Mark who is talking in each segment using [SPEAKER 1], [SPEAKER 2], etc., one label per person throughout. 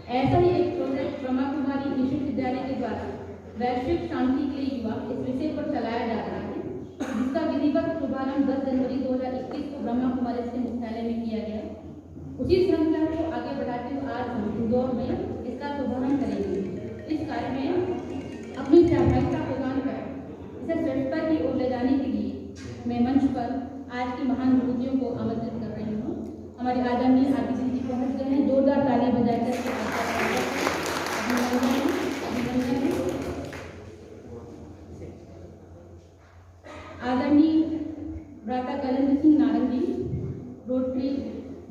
[SPEAKER 1] ऐसा ही एक प्रोजेक्ट ब्रह्मा कुमारी विश्वविद्यालय के द्वारा वैश्विक शांति के लिए युवा इस विषय पर चलाया जा रहा है, जिसका विधिवत शुभारंभ 10 जनवरी 2021 को ब्रह्मा कुमारी से मुख्यालय में किया गया। उसी श्रृंखला को आगे बढ़ाते हुए आज हम इंदौर में इसका शुभारंभ करेंगे। इस कार्य में अपनी सहभागिता प्रदान कर इसे श्रेष्ठता की ओर ले जाने के लिए मैं मंच पर आज की महान विभूतियों को आमंत्रित कर रही हूँ। हमारे आदरणीय आदित्य जी पहुँच गए हैं, जोरदार ताली बजाकर आदरणीय भ्राता कलेंद्र सिंह नारंगी, रोटरी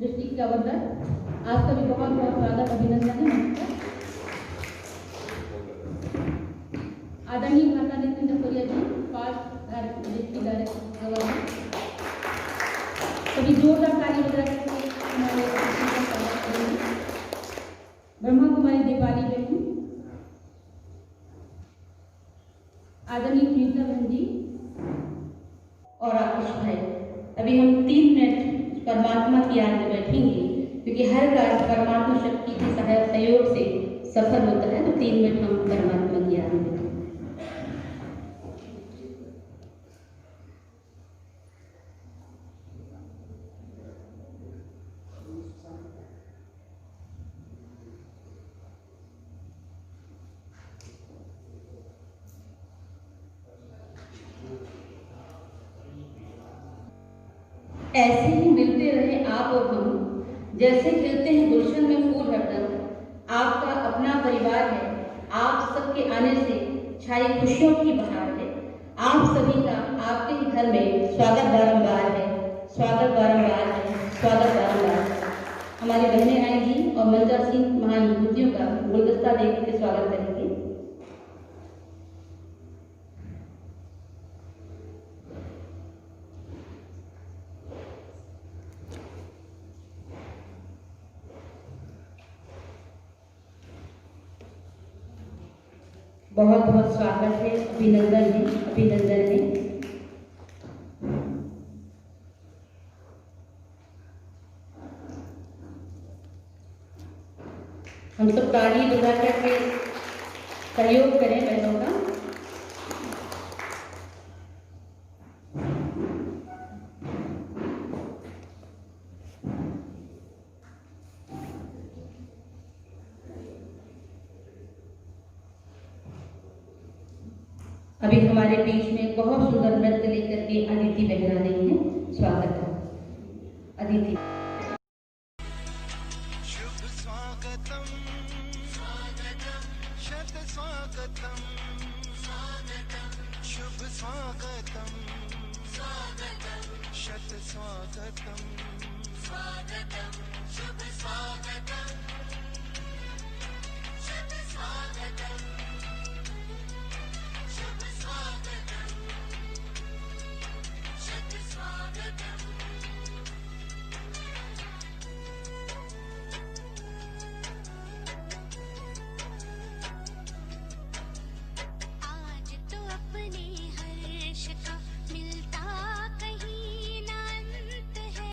[SPEAKER 1] डिस्ट्रिक्ट गवर्नर, आपका भी बहुत बहुत स्वागत अभिनंदन है। आदरणीय भ्राता नितिन जफरिया जी, पास्ट डिस्ट्रिक्ट डायरेक्टर गवर्नर, सभी जोरदार ताली बजाकर हमारे ब्रह्मा कुमारी दीपाली बहन, आदरणीय सुनीता बहन जी और आकाश भाई। अभी हम 3 मिनट परमात्मा की याद में बैठेंगे, क्योंकि हर कार्य परमात्मा शक्ति के सहयोग से सफल होता है। तो 3 मिनट हम परमात्मा की याद में बैठेंगे। ऐसे ही मिलते रहे आप और हम, जैसे खिलते हैं गुलशन में फूल हरदम। आपका अपना परिवार है, आप सबके आने से छाई खुशियों की बहार है। आप सभी का आपके ही घर में स्वागत बारंबार है, स्वागत बारंबार है, स्वागत बारंबार है। हमारी बहनें आएंगी और मंजा सिंह महान विभूतियों का गुलदस्ता देकर के स्वागत करेंगे। बहुत बहुत स्वागत है, अभिनंदन है, अभिनंदन है। हम सब ताली बजा करके सहयोग करें बहनों का। अभी हमारे बीच में बहुत सुंदर नृत्य लेकर के अदिति बहन आ रही हैं। स्वागत है अदिति।
[SPEAKER 2] शुभ स्वागतम स्वागतम शत स्वागतम स्वागतम शुभ स्वागतम स्वागतम शत स्वागतम स्वागतम शुभ स्वागतम शत स्वागतम शुभ स्वागतम शत स्वागतम। आज तो अपने हर्ष का मिलता कहीं ना अंत है।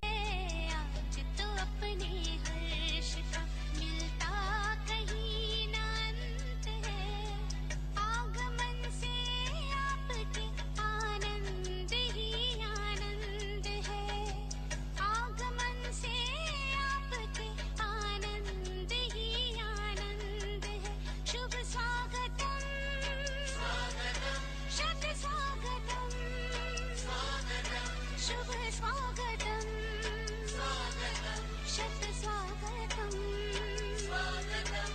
[SPEAKER 2] आज तो अपने हर्ष का मिलता कहीं ना अंत है। आगमन से आपके आनंद ही आनंद है। आगमन से आपके आनंद ही आनंद है। शुभ स्वागतम स्वागतम शत स्वागतम स्वागतम शुभ स्वागतम स्वागतम शत स्वागतम स्वागतम।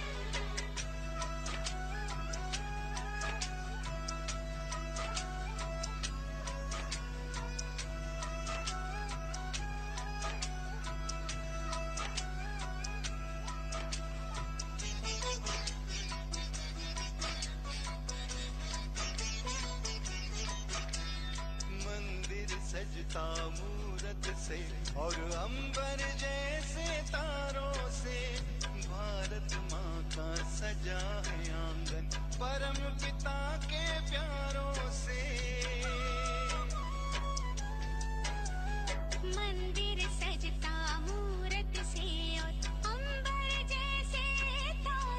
[SPEAKER 2] मंदिर सजता मूरत से और अंबर जैसे तारों से। भारत माँ का सजा है आंगन परम पिता के प्यारों से। मंदिर सजता मूरत से और अंबर जैसे तारों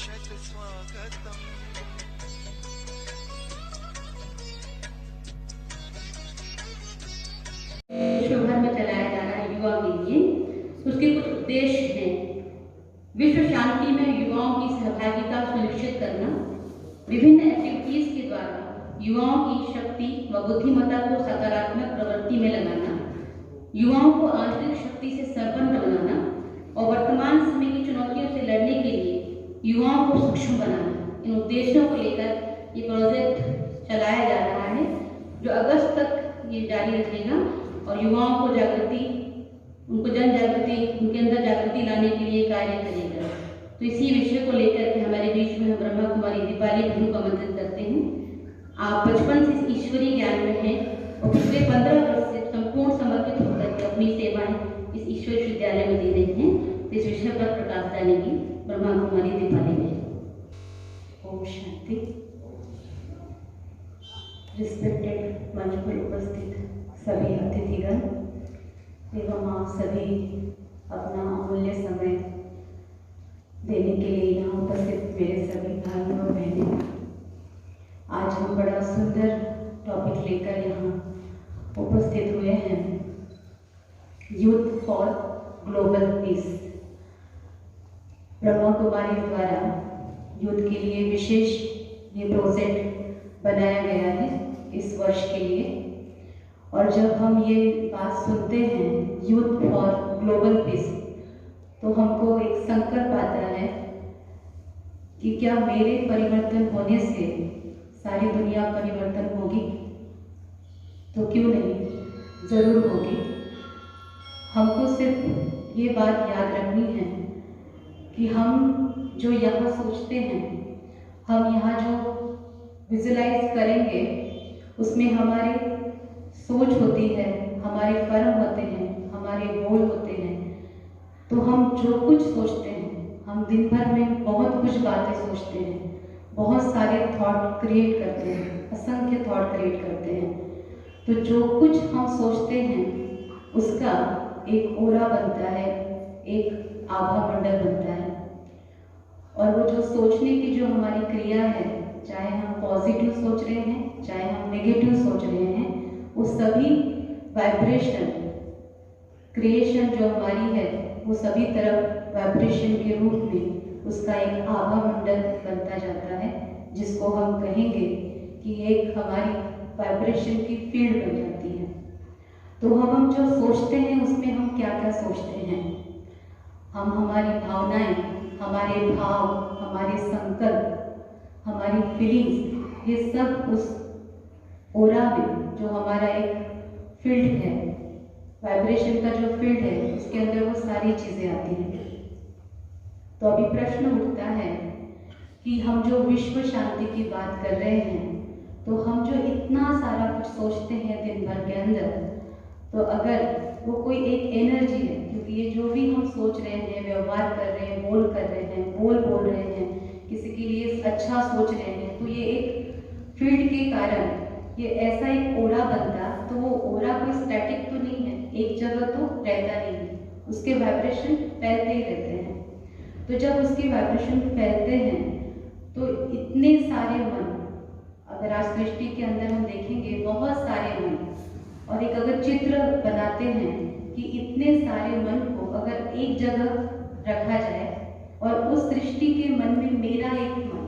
[SPEAKER 2] शत स्वागतम।
[SPEAKER 1] विश्व भर में चलाया जा रहा है युवा के लिए। उसके कुछ उद्देश्य हैं। विश्व शांति में युवाओं की सहभागिता सुनिश्चित करना, विभिन्न एक्टिविटीज के द्वारा युवाओं की शक्ति व बुद्धिमत्ता को सकारात्मक प्रवृत्ति में लगाना, युवाओं को आंतरिक शक्ति से संपन्न बनाना और वर्तमान समय की चुनौतियों से लड़ने के लिए युवाओं को सक्षम बनाना। इन उद्देश्यों को लेकर ये प्रोजेक्ट चलाया जा रहा है, जो अगस्त तक ये जारी रखेगा और युवाओं को जागृति, उनको जन जागृति, उनके अंदर जागृति लाने के लिए कार्य करेगा। तो इसी विषय को लेकर के हमारे बीच में हम ब्रह्मा कुमारी दीपाली बहन को आमंत्रित करते हैं। आप बचपन से इस ईश्वरीय ज्ञान में हैं और पिछले 15 वर्ष से संपूर्ण समर्पित होकर के अपनी सेवाएं इस ईश्वर विश्वविद्यालय में दे रही हैं। तो इस विषय पर प्रकाश डालेंगी ब्रह्मा कुमारी दीपाली बहन। ओम शांति। रिस्पेक्टेड मंच पर उपस्थित सभी अतिथिगण एवं आप सभी अपना अमूल्य समय देने के लिए यहाँ उपस्थित मेरे सभी भाइयों और बहनें, आज हम बड़ा सुंदर टॉपिक लेकर यहाँ उपस्थित हुए हैं। Youth for global peace. Brahma Kumari द्वारा यूथ के लिए विशेष ये प्रोजेक्ट बनाया गया है इस वर्ष के लिए। और जब हम ये बात सुनते हैं यूथ फॉर ग्लोबल पीस, तो हमको एक संकल्प आता है कि क्या मेरे परिवर्तन होने से सारी दुनिया परिवर्तन होगी? तो क्यों नहीं, जरूर होगी। हमको सिर्फ ये बात याद रखनी है कि हम जो यहाँ सोचते हैं, हम यहाँ जो विजुलाइज करेंगे, उसमें हमारी सोच होती है, हमारे कर्म होते हैं, हमारे बोल होते हैं। तो हम जो कुछ सोचते हैं, हम दिन भर में बहुत कुछ बातें सोचते हैं, बहुत सारे थॉट क्रिएट करते हैं, असंख्य थॉट क्रिएट करते हैं। तो जो कुछ हम सोचते हैं उसका एक ओरा बनता है, एक आभा मंडल बनता है। और वो जो सोचने की जो हमारी क्रिया है, चाहे हम पॉजिटिव सोच रहे हैं, चाहे हम नेगेटिव सोच रहे हैं, वो सभी वाइब्रेशन क्रिएशन जो हमारी है, वो सभी तरफ वाइब्रेशन के रूप में उसका एक आभा मंडल बनता जाता है, जिसको हम कहेंगे कि एक हमारी वाइब्रेशन की फील्ड बन जाती है। तो हम जो सोचते हैं उसमें हम क्या क्या सोचते हैं, हम हमारी भावनाएं, हमारे भाव, हमारे संकल्प, हमारी फीलिंग्स, ये सब उस ओरा में जो हमारा एक फील्ड है, वाइब्रेशन का जो फील्ड है, उसके अंदर वो सारी चीजें आती हैं। तो अभी प्रश्न उठता है कि हम जो विश्व शांति की बात कर रहे हैं, तो हम जो इतना सारा कुछ सोचते हैं दिन भर के अंदर, तो अगर वो कोई एक एनर्जी है, क्योंकि ये जो भी हम सोच रहे हैं, व्यवहार कर रहे हैं, बोल कर रहे हैं, बोल रहे हैं, किसी के लिए अच्छा सोच रहे हैं, तो ये एक फील्ड के कारण ये ऐसा एक ओरा बनता। तो वो ओरा कोई स्टैटिक तो नहीं है, एक जगह तो रहता नहीं है, उसके वाइब्रेशन फैलते ही रहते हैं। तो जब उसके वाइब्रेशन फैलते हैं तो इतने सारे मन, अगर आज सृष्टि के अंदर हम देखेंगे बहुत सारे मन, और एक अगर चित्र बनाते हैं कि इतने सारे मन को अगर एक जगह रखा जाए और उस सृष्टि के मन में मेरा एक मन,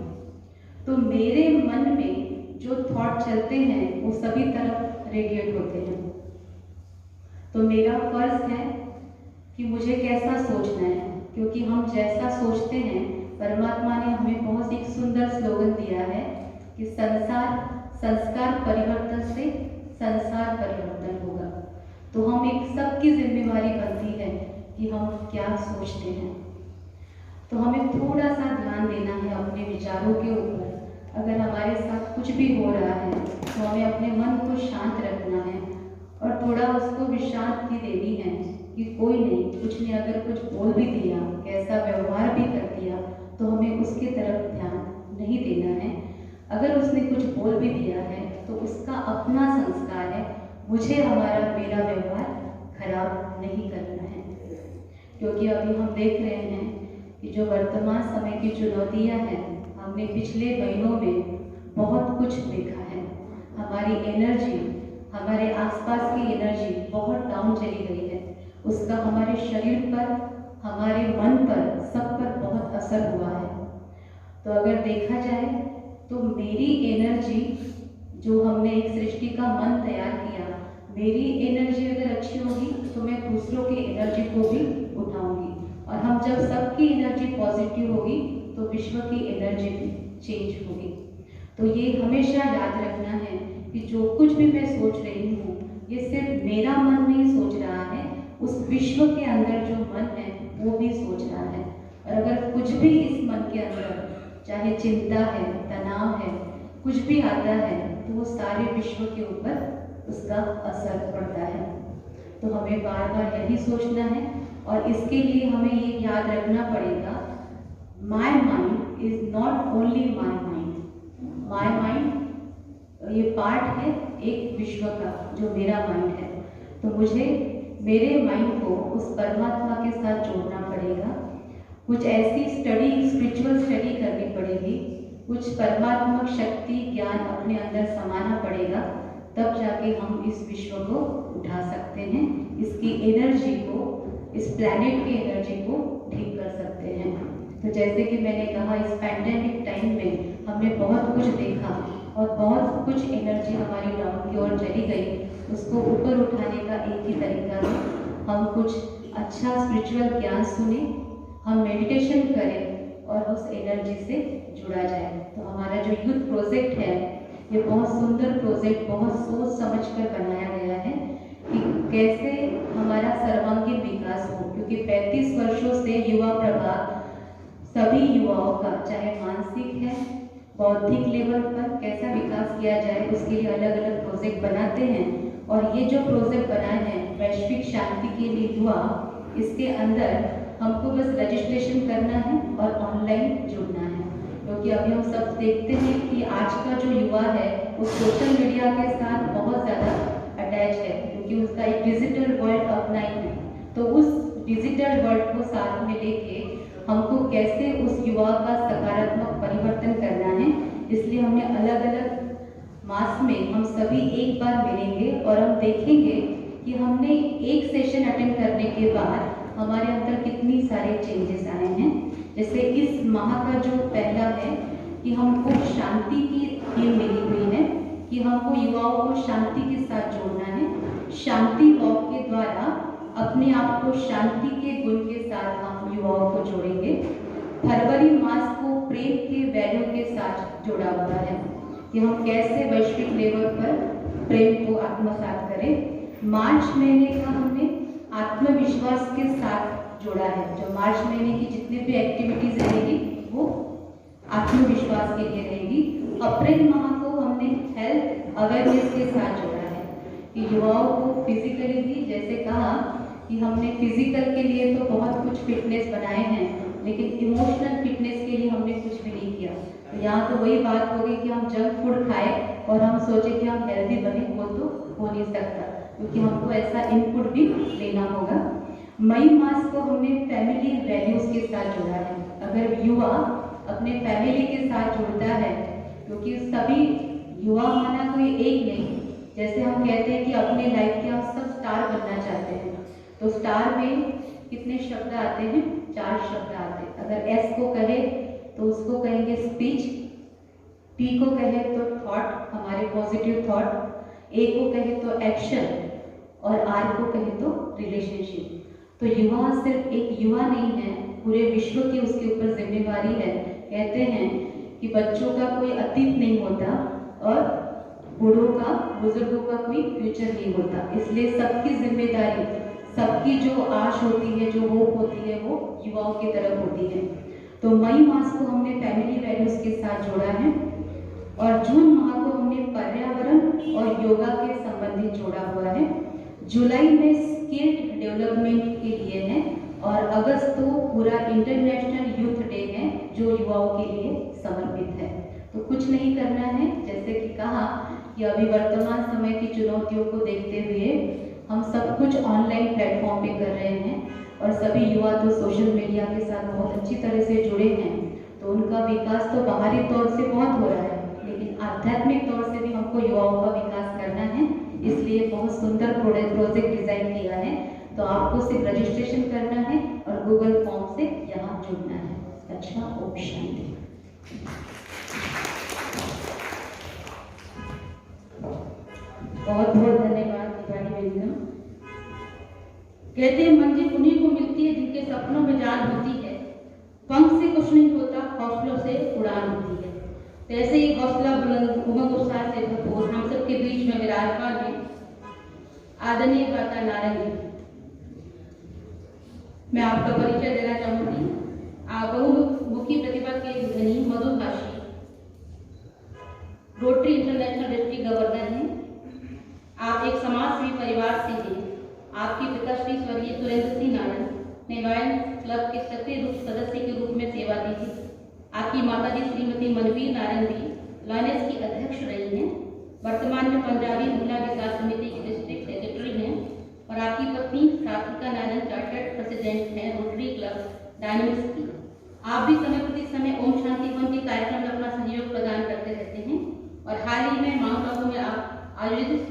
[SPEAKER 1] तो मेरे मन में जो थॉट चलते हैं वो सभी तरफ रेडिएट होते हैं। तो मेरा फर्ज है कि मुझे कैसा सोचना है, क्योंकि हम जैसा सोचते हैं, परमात्मा ने हमें बहुत एक सुंदर स्लोगन दिया है कि संस्कार परिवर्तन से संसार परिवर्तन होगा। तो हम एक सबकी जिम्मेवारी बनती है कि हम क्या सोचते हैं। तो हमें थोड़ा सा ध्यान देना है अपने विचारों के ऊपर। अगर हमारे साथ कुछ भी हो रहा है तो हमें अपने मन को शांत रखना है और थोड़ा उसको विश्रांति देनी है कि कोई नहीं, कुछ ने अगर कुछ बोल भी दिया, कैसा व्यवहार भी कर दिया, तो हमें उसकी तरफ ध्यान नहीं देना है। अगर उसने कुछ बोल भी दिया है तो उसका अपना संस्कार है, मुझे मेरा व्यवहार खराब नहीं करना है। क्योंकि अभी हम देख रहे हैं
[SPEAKER 3] कि जो वर्तमान समय की चुनौतियां हैं, हमने पिछले महीनों में बहुत कुछ देखा है। हमारी एनर्जी, हमारे आसपास की एनर्जी बहुत डाउन चली गई है। उसका हमारे शरीर पर, हमारे मन पर, सब पर बहुत असर हुआ है। तो अगर देखा जाए तो मेरी एनर्जी, जो हमने एक सृष्टि का मन तैयार किया, मेरी एनर्जी अगर अच्छी होगी तो मैं दूसरों की एनर्जी को भी उठाऊंगी, और हम जब सबकी एनर्जी पॉजिटिव होगी तो विश्व की एनर्जी भी चेंज होगी। तो ये हमेशा याद रखना है कि जो कुछ भी मैं सोच रही हूँ, ये सिर्फ मेरा मन नहीं सोच रहा है, उस विश्व के अंदर जो मन है वो भी सोच रहा है। और अगर कुछ भी इस मन के अंदर, चाहे चिंता है, तनाव है, कुछ भी आता है, तो वो सारे विश्व के ऊपर उसका असर पड़ता है। तो हमें बार बार यही सोचना है, और इसके लिए हमें ये याद रखना पड़ेगा, my mind is not only my mind. My mind ये पार्ट है एक विश्व का, जो मेरा माइंड है। तो मुझे मेरे माइंड को उस परमात्मा के साथ जोड़ना पड़ेगा। कुछ ऐसी स्टडी, स्पिरिचुअल स्टडी करनी पड़ेगी, कुछ परमात्मक शक्ति, ज्ञान अपने अंदर समाना पड़ेगा, तब जाके हम इस विश्व को उठा सकते हैं, इसकी एनर्जी को, इस प्लैनेट की एनर्जी को ठीक कर सकते हैं। तो जैसे कि मैंने कहा, इस पैंडेमिक टाइम में हमने बहुत कुछ देखा और बहुत कुछ एनर्जी हमारी डाउन की ओर चली गई। उसको ऊपर उठाने का एक ही तरीका है, हम कुछ अच्छा स्पिरिचुअल ज्ञान सुने, हम मेडिटेशन करें और उस एनर्जी से जुड़ा जाए। तो हमारा जो यूथ प्रोजेक्ट है, ये बहुत सुंदर प्रोजेक्ट, बहुत सोच समझ कर बनाया गया है कि कैसे हमारा सर्वांगीण विकास हो, क्योंकि 35 वर्षों से युवा प्रभाग सभी युवाओं का, चाहे मानसिक है, बौद्धिक लेवल पर कैसा विकास किया जाए, उसके लिए अलग अलग प्रोजेक्ट बनाते हैं। और ये जो प्रोजेक्ट बनाए हैं वैश्विक शांति के लिए युवा, इसके अंदर हमको बस रजिस्ट्रेशन करना है और ऑनलाइन जुड़ना है। क्योंकि अभी हम सब देखते हैं कि आज का जो युवा है वो सोशल मीडिया के साथ बहुत ज़्यादा अटैच है, क्योंकि उसका एक डिजिटल वर्ल्ड अपनाई है। तो उस डिजिटल वर्ल्ड को साथ में लेके हमको कैसे उस युवा का सकारात्मक परिवर्तन करना है, इसलिए हमने अलग अलग मास में हम सभी एक बार मिलेंगे और हम देखेंगे कि हमने एक सेशन अटेंड करने के बाद हमारे अंदर कितनी सारे चेंजेस आए हैं। जैसे इस माह का जो पहला है कि हमको शांति की थीम मिली हुई है कि हमको युवाओं को शांति के साथ जोड़ना है। शांति वॉक के द्वारा अपने आप को शांति के गुण के साथ हम युवाओं को जोड़ेंगे। फरवरी मास को प्रेम के वैल्यू के साथ जोड़ा हुआ है कि हम कैसे वैश्विक लेवल पर प्रेम को आत्मसात करें। मार्च महीने का हमने आत्मविश्वास के साथ जोड़ा है। जो मार्च महीने की जितनी भी एक्टिविटीज रहेगी वो आत्मविश्वास के लिए रहेगी। अप्रैल माह को हमने हेल्थ अवेयरनेस के साथ जोड़ा है कि युवाओं को फिजिकली भी, जैसे कहा कि हमने फिजिकल के लिए तो बहुत कुछ फिटनेस बनाए हैं, लेकिन इमोशनल फिटनेस के लिए हमने कुछ भी नहीं किया। तो यहाँ तो वही बात हो गई कि हम जंक फूड खाए और हम सोचे कि हम हेल्दी बने, वो तो हो नहीं सकता, क्योंकि हमको ऐसा इनपुट भी लेना होगा। मई मास को हमने फैमिली वैल्यूज के साथ जोड़ा है। अगर युवा अपने फैमिली के साथ जुड़ता है, क्योंकि सभी युवा माना कोई एक नहीं, जैसे हम कहते हैं कि अपने लाइफ के हम सब स्टार बनना चाहते हैं, तो स्टार में कितने शब्द आते हैं? 4 शब्द आते हैं। अगर एस को कहे तो उसको कहेंगे स्पीच, टी को कहे तो थॉट, हमारे पॉजिटिव थॉट, ए को कहे तो एक्शन, और आर को कहे तो रिलेशनशिप। तो युवा सिर्फ एक युवा नहीं है, पूरे विश्व की उसके ऊपर जिम्मेवारी है। कहते हैं कि बच्चों का कोई अतीत नहीं होता और बूढ़ों का, बुजुर्गों का कोई फ्यूचर नहीं होता। इसलिए सबकी जिम्मेदारी, सबकी जो आश होती है, जो होप होती है, वो युवाओं की तरफ होती है। तो मई मास को हमने फैमिली वैल्यूज के साथ जोड़ा है, और जून माह को हमने पर्यावरण और योगा के संबंधित जोड़ा हुआ है। जुलाई में स्किल डेवलपमेंट के लिए है, और अगस्त तो पूरा इंटरनेशनल यूथ डे है जो युवाओं के लिए समर्पित है। तो कुछ नहीं करना है, जैसे कि कहा कि अभी वर्तमान समय की चुनौतियों को देखते हुए हम सब कुछ ऑनलाइन प्लेटफॉर्म पे कर रहे हैं। और सभी युवा तो सोशल मीडिया के साथ बहुत अच्छी तरह से जुड़े हैं, तो उनका विकास तो बाहरी तौर से बहुत हो रहा है, लेकिन आध्यात्मिक तौर से भी हमको युवाओं का विकास करना है। इसलिए बहुत सुंदर प्रोजेक्ट डिजाइन किया है। तो आपको सिर्फ रजिस्ट्रेशन करना है और गूगल फॉर्म से यहाँ जुड़ना है। अच्छा, ओम शांति।
[SPEAKER 1] बहुत बहुत धन्यवाद दीपाली बेगम। कहते हैं मंजिल उन्हीं को मिलती है जिनके सपनों में जान होती है, पंख से कुछ नहीं होता, हौसलों से उड़ान होती है। तो ऐसे ही हौसला बुलंद, उमंग उत्साह से भरपूर हम सबके बीच में विराजमान है आदरणीय भ्राता नारायण जी। मैं आपका परिचय देना चाहूंगी। आप बहुमुखी प्रतिभा के धनी मधुभाषी रोटरी इंटरनेशनल डिस्ट्रिक्ट गवर्नर हैं। आप एक समाजसेवी परिवार से हैं। आपके पिता श्री स्वर्गीय सुरेंद्र सिंह नारायण ने लायंस क्लब के सक्रिय रूप सदस्य के रूप में सेवा दी थी। आपकी माताजी श्रीमती मनवीर नारायण भी लायंस की अध्यक्ष रही हैं। वर्तमान में पंजाबी महिला विकास समिति की डिस्ट्रिक्ट सेक्रेटरी हैं और आपकी पत्नी सात्विका नारायण चार्टर्ड प्रेसिडेंट हैं रोटरी क्लब डायनेमिक्स की। आप भी समय प्रति समय ओम शांति वन के कार्यक्रम में अपना सहयोग प्रदान करते रहते हैं और हाल ही में माउंट आबू में आप आयोजित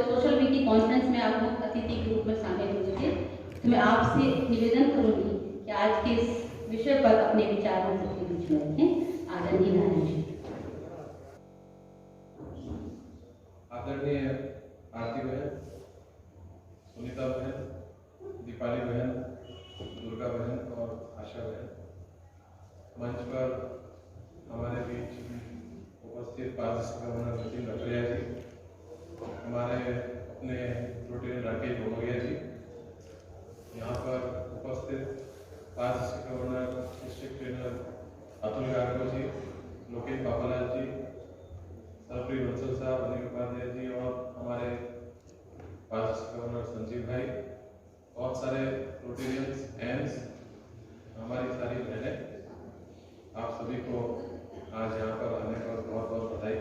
[SPEAKER 1] सोशल मीडिया कॉन्फ्रेंस में आप मुख्य अतिथि के रूप में शामिल हुए थे। तो मैं आपसे निवेदन करूंगी कि आज के इस विषय पर अपने विचार हम सबके बीच में रखें। आदरणीय नारायण जी।
[SPEAKER 4] आदरणीय आरती बहन, सुनीता बहन, दीपाली बहन, दुर्गा बहन और आशा बहन, मंच पर हमारे बीच उपस्थित पार्षद गवर्नर नितिन लखरिया जी, हमारे अपने रोटरी राकेश भोमरिया जी, यहाँ पर उपस्थित पार्षद गवर्नर डिस्ट्रिक्ट ट्रेनर अतुल गार्गो जी, लोकेश बाबालाल जी, सरप्री बंसल साहब, अनिल उपाध्याय जी और हमारे पार्षद गवर्नर संजीव भाई, बहुत सारे रोटेरियंस एम्स, हमारी सारी बहनें, आप सभी को आज यहाँ पर आने पर बहुत बहुत बधाई।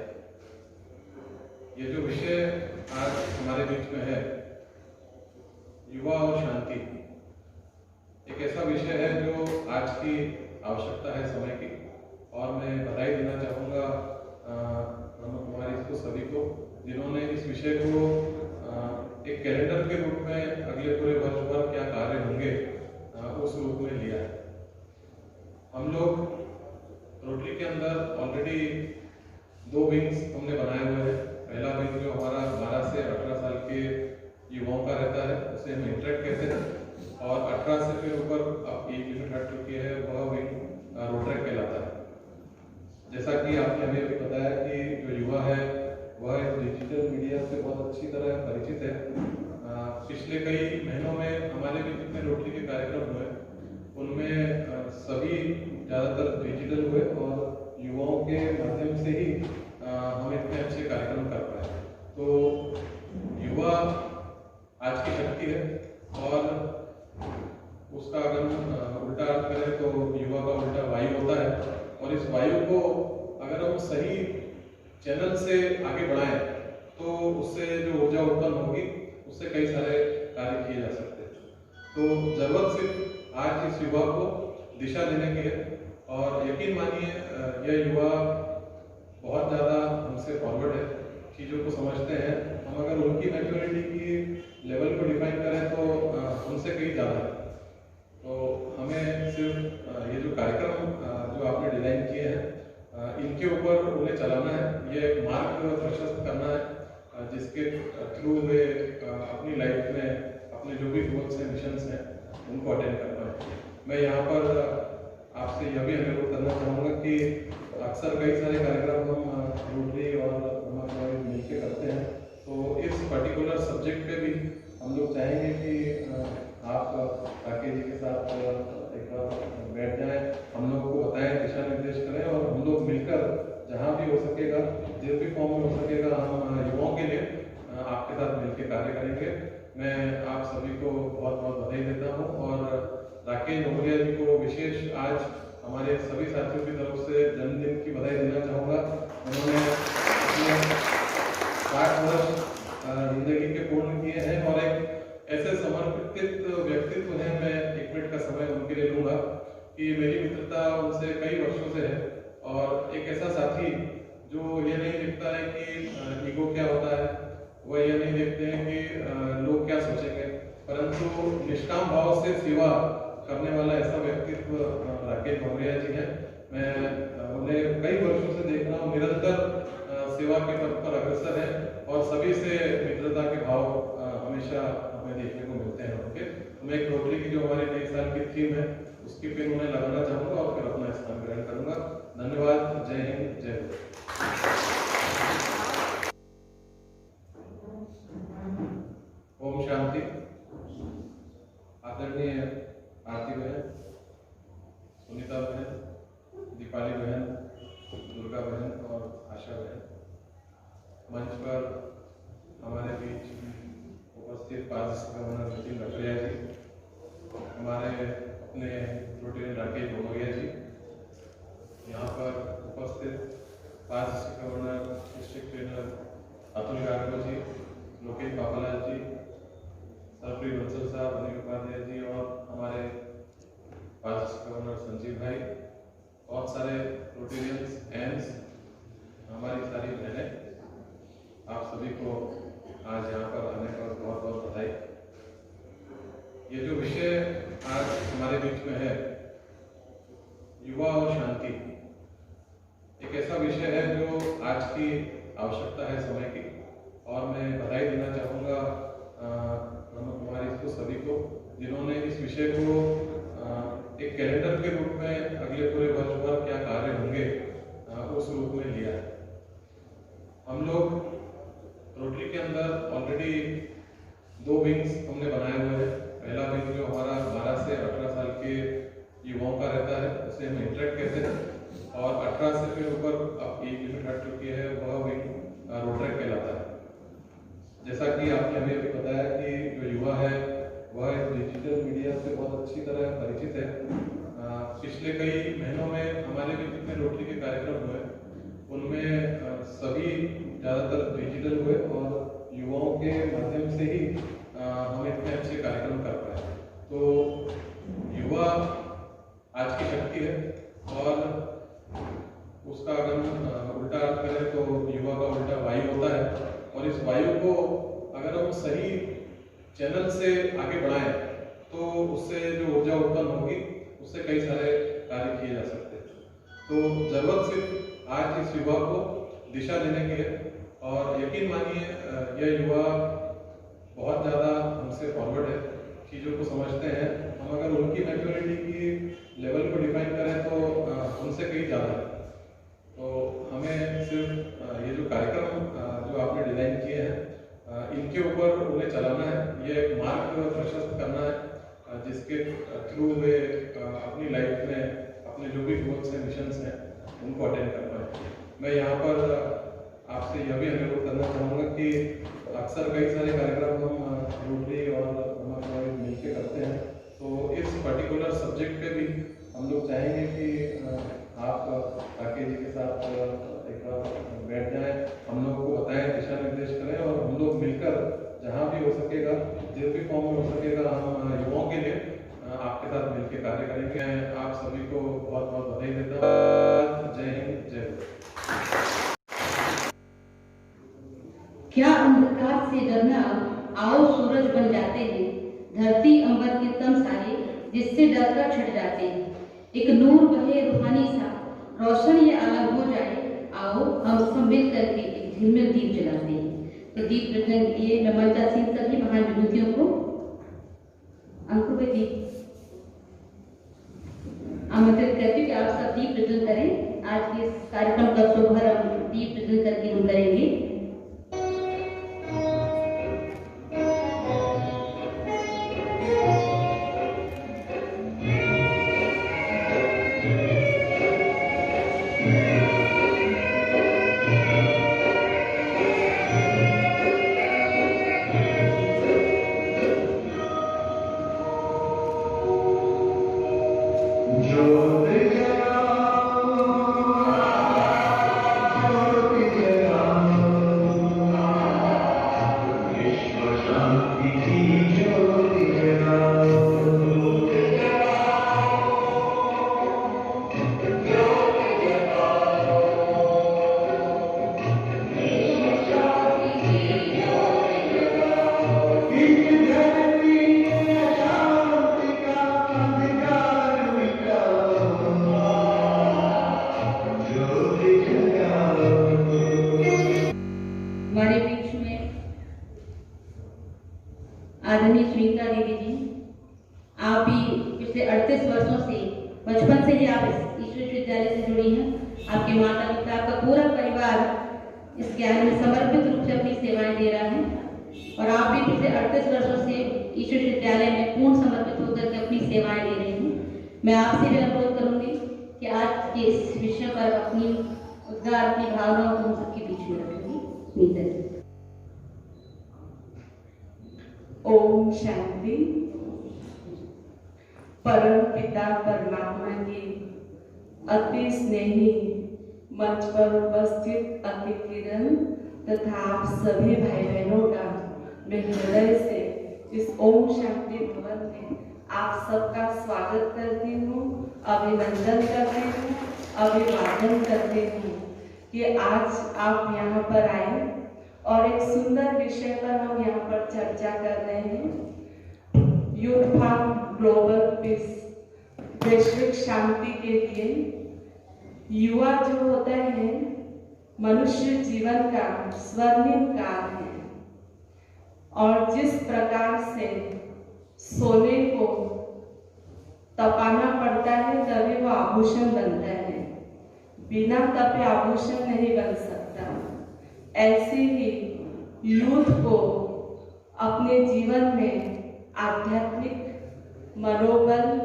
[SPEAKER 4] ये जो विषय आज हमारे बीच में है, युवा और शांति, एक ऐसा विषय है जो आज की आवश्यकता है समय की। और मैं बधाई देना चाहूँगा ब्रह्म कुमारी को, सभी को, जिन्होंने इस विषय को एक कैलेंडर के रूप में अगले पूरे वर्ष भर क्या कार्य होंगे उस रूप में लिया है। हम लोग रोटरी के अंदर ऑलरेडी 2 विंग्स हमने बनाए हुए हैं। पहला विंग जो हमारा 12 से 18 साल के युवाओं का रहता है, उसे हम इंटरेक्ट कहते हैं, और 18 से फिर ऊपर अब एक यूनिट हट चुकी है, वह विंग रोटरेक कहलाता है। जैसा कि आपने हमें भी बताया कि जो युवा है वह डिजिटल मीडिया से बहुत अच्छी तरह परिचित है। पिछले कई महीनों में हमारे भी जितने रोटरी के कार्यक्रम हुए उनमें सभी ज़्यादातर डिजिटल हुए और युवाओं के माध्यम से ही हम इतने अच्छे कार्यक्रम कर पाए। तो युवा आज की शक्ति है और उसका अगर हम उल्टा अर्थ करें तो युवा का उल्टा वायु होता है, और इस वायु को अगर हम सही चैनल से आगे बढ़ाएं तो उससे जो ऊर्जा उत्पन्न होगी उससे कई सारे कार्य किए जा सकते हैं। तो जरूरत सिर्फ आज इस युवा को दिशा देने की है, और यकीन मानिए यह युवा बहुत ज़्यादा हमसे फॉरवर्ड है, चीज़ों को समझते हैं। हम अगर उनकी मैच्योरिटी की लेवल को डिफाइन करें तो उनसे कहीं ज़्यादा है। तो हमें सिर्फ ये जो कार्यक्रम जो आपने डिज़ाइन किए हैं इनके ऊपर उन्हें चलाना है, ये एक मार्ग प्रशस्त करना है जिसके थ्रू वे अपनी लाइफ में अपने जो भी गोल्स हैं, मिशंस हैं, उनको अटेंड कर पाए। मैं यहाँ पर आपसे यह भी अनुरोध करना चाहूँगा कि अक्सर कई सारे कार्यक्रम हम रोटरी और हमारे मिलकर करते हैं, तो इस पर्टिकुलर सब्जेक्ट पे भी हम लोग चाहेंगे कि आप राकेश जी के साथ एक बार बैठ जाएं, हम लोग को बताएं, दिशा निर्देश करें, और हम लोग मिलकर जहाँ भी हो सकेगा, जिस भी फॉर्म में हो सकेगा, हम युवाओं के लिए आपके साथ मिलकर कार्य करेंगे। मैं आप सभी को बहुत बहुत बधाई देता हूँ और राकेश भोमरिया जी को विशेष आज हमारे सभी साथियों की तरफ से जन्मदिन की बधाई देना चाहूँगा। उन्होंने अपने 60 वर्ष जिंदगी के पूर्ण किए हैं और एक ऐसे समर्पित व्यक्तित्व हैं। मैं मिनट का समय उनके लिए लूँगा कि मेरी मित्रता उनसे कई वर्षों से है और एक ऐसा साथी जो ये नहीं देखता है कि ईगो क्या होता है, वह ये नहीं देखते हैं कि लोग क्या सोचेंगे, परंतु निष्काम भाव से सेवा करने वाला ऐसा व्यक्तित्व राकेश भौरिया जी हैं। मैं उन्हें कई वर्षों से देख रहा हूँ, निरंतर सेवा के पथ पर अग्रसर है और सभी से मित्रता के भाव हमेशा हमें देखने को मिलते हैं उनके। तो मैं एक रोटरी की जो हमारे नए साल की थीम है उसकी पिन उन्हें लगाना चाहूँगा और फिर अपना स्थान ग्रहण करूँगा। धन्यवाद। जय हिंद, जय हिंद। ओम शांति। आदरणीय आरती बहन, सुनीता बहन, दीपाली बहन, दुर्गा बहन और आशा बहन, मंच पर हमारे बीच उपस्थित पार्षद गवर्नर नितिन लखरिया जी, हमारे अपने रोटरी राकेश भौरिया जी, यहाँ पर उपस्थित पार्षद गवर्नर डिस्ट्रिक्ट ट्रेनर अतुल गारको जी, लोकेश बाबालाल जी, सरप्रीत बंसल साहब, अनिल उपाध्याय जी और हमारे पार्षद गवर्नर संजीव भाई, बहुत सारे रोटेरियंस, एंड्स, हमारी सारी बहनें, आप सभी को आज यहाँ पर आने पर बहुत बहुत बधाई। ये जो विषय आज हमारे बीच में है, युवा और शांति, एक ऐसा विषय है जो आज की आवश्यकता है समय की, और मैं बधाई देना चाहूँगा ब्रह्म कुमारी को, सभी को, जिन्होंने इस विषय को एक कैलेंडर के रूप में अगले पूरे वर्ष भर क्या कार्य होंगे उस रूप में लिया है। हम लोग रोटरी के अंदर ऑलरेडी 2 विंग्स हमने बनाए हुए हैं। पहला विंग जो हमारा 12 से 18 साल के युवाओं का रहता है, उसे हम इंटरेक्ट कहते हैं, और 18 से फिर ऊपर अब एक लिमिट हट चुकी है, वह विंग रोटरेक कहलाता है। जैसा कि आपने हमें अभी बताया कि जो युवा है वह डिजिटल मीडिया से बहुत अच्छी तरह परिचित है। पिछले कई महीनों में हमारे भी जितने रोटरी के कार्यक्रम हुए उनमें सभी ज़्यादातर डिजिटल हुए और युवाओं के माध्यम से ही हम इतने अच्छे कार्यक्रम कर पाए। तो युवा आज की शक्ति है, और उसका अगर हम उल्टा अर्थ करें तो युवा का उल्टा वायु होता है, और इस वायु को अगर हम सही चैनल से आगे बढ़ाएं तो उससे जो ऊर्जा उत्पन्न होगी उससे कई सारे कार्य किए जा सकते हैं। तो जरूरत सिर्फ आज इस युवा को दिशा देने की है, और यकीन मानिए यह युवा बहुत ज़्यादा हमसे फॉरवर्ड है, चीज़ों को समझते हैं। हम अगर उनकी मैच्योरिटी की लेवल को डिफाइन करें तो उनसे कहीं ज़्यादा है। तो हमें सिर्फ ये जो कार्यक्रम जो आपने डिज़ाइन किए हैं इनके ऊपर उन्हें चलाना है, ये एक मार्ग प्रशस्त करना है जिसके थ्रू वे अपनी लाइफ में अपने जो भी गोल्स हैं, मिशंस हैं, उनको अटेंड कर पाए। मैं यहाँ पर आपसे यह भी अनुरोध करना चाहूँगा कि अक्सर कई सारे कार्यक्रम हम रोटरी और हमारे मिलकर करते हैं, तो इस पर्टिकुलर सब्जेक्ट पे भी हम लोग चाहेंगे कि आप राकेश जी के साथ एक बार बैठ जाएं, हम लोग को बताएं, दिशा निर्देश करें, और हम लोग मिलकर जहाँ भी हो सकेगा, जिस भी फॉर्म में हो सकेगा, हम युवाओं के लिए आपके साथ मिलकर कार्य करेंगे। मैं आप सभी को बहुत बहुत बधाई देता हूँ। जय हिंद, जय हिंद।
[SPEAKER 1] क्या अंधकार से डरना, आओ सूरज बन जाते हैं, धरती अंबर के तम सारे जिससे डरकर छिड़ जाते हैं। एक नूर बहे रूहानी सा, रोशन ये अलग हो जाए, आओ हम सब मिल करके एक झिलमिल दीप जलाते हैं। तो दीप प्रज्वलन के लिए मैं मंचासीन सभी महान विभूतियों को अंकों पे दीप आमंत्रित करती हूँ कि आप सब दीप प्रज्वलन करें। आज के इस कार्यक्रम का शुभारंभ दीप प्रज्वलन करके हम करेंगे।
[SPEAKER 2] ज्योति जलाओ, ज्योति जलाओ।
[SPEAKER 1] आदरणीय सुनीता देवी जी, आप भी पिछले 38 वर्षों से बचपन से ही आप इस ईश्वर विश्वविद्यालय से जुड़ी हैं। आपके माता पिता, आपका पूरा परिवार इस ज्ञान में समर्पित रूप से अपनी सेवाएं दे रहा है और आप भी पिछले 38 वर्षों से ईश्वर विश्वविद्यालय में पूर्ण समर्पित होकर के अपनी सेवाएं दे रहे हैं। मैं आपसे भी अनुरोध करूंगी कि आज के इस विषय पर अपनी उद्गार, अपनी भावनाओं को हम सबके बीच में रखेंगे।
[SPEAKER 5] ओम शांति। परम पिता परमात्मा की अति स्नेही मंच पर उपस्थित अतिथिगण तथा आप सभी भाई बहनों का मैं हृदय से इस ओम शांति भवन में आप सबका स्वागत करती हूँ, अभिनंदन करती हूँ, अभिवादन करती हूँ कि आज आप यहाँ पर आए और एक सुंदर विषय पर हम यहाँ पर चर्चा कर रहे हैं। यूथ फॉर ग्लोबल पीस, वैश्विक शांति के लिए युवा जो होता है मनुष्य जीवन का स्वर्णिम काल है और जिस प्रकार से सोने को तपाना पड़ता है तभी वो आभूषण बनता है, बिना तपे आभूषण नहीं बन सकता। ऐसे ही यूथ को अपने जीवन में आध्यात्मिक मनोबल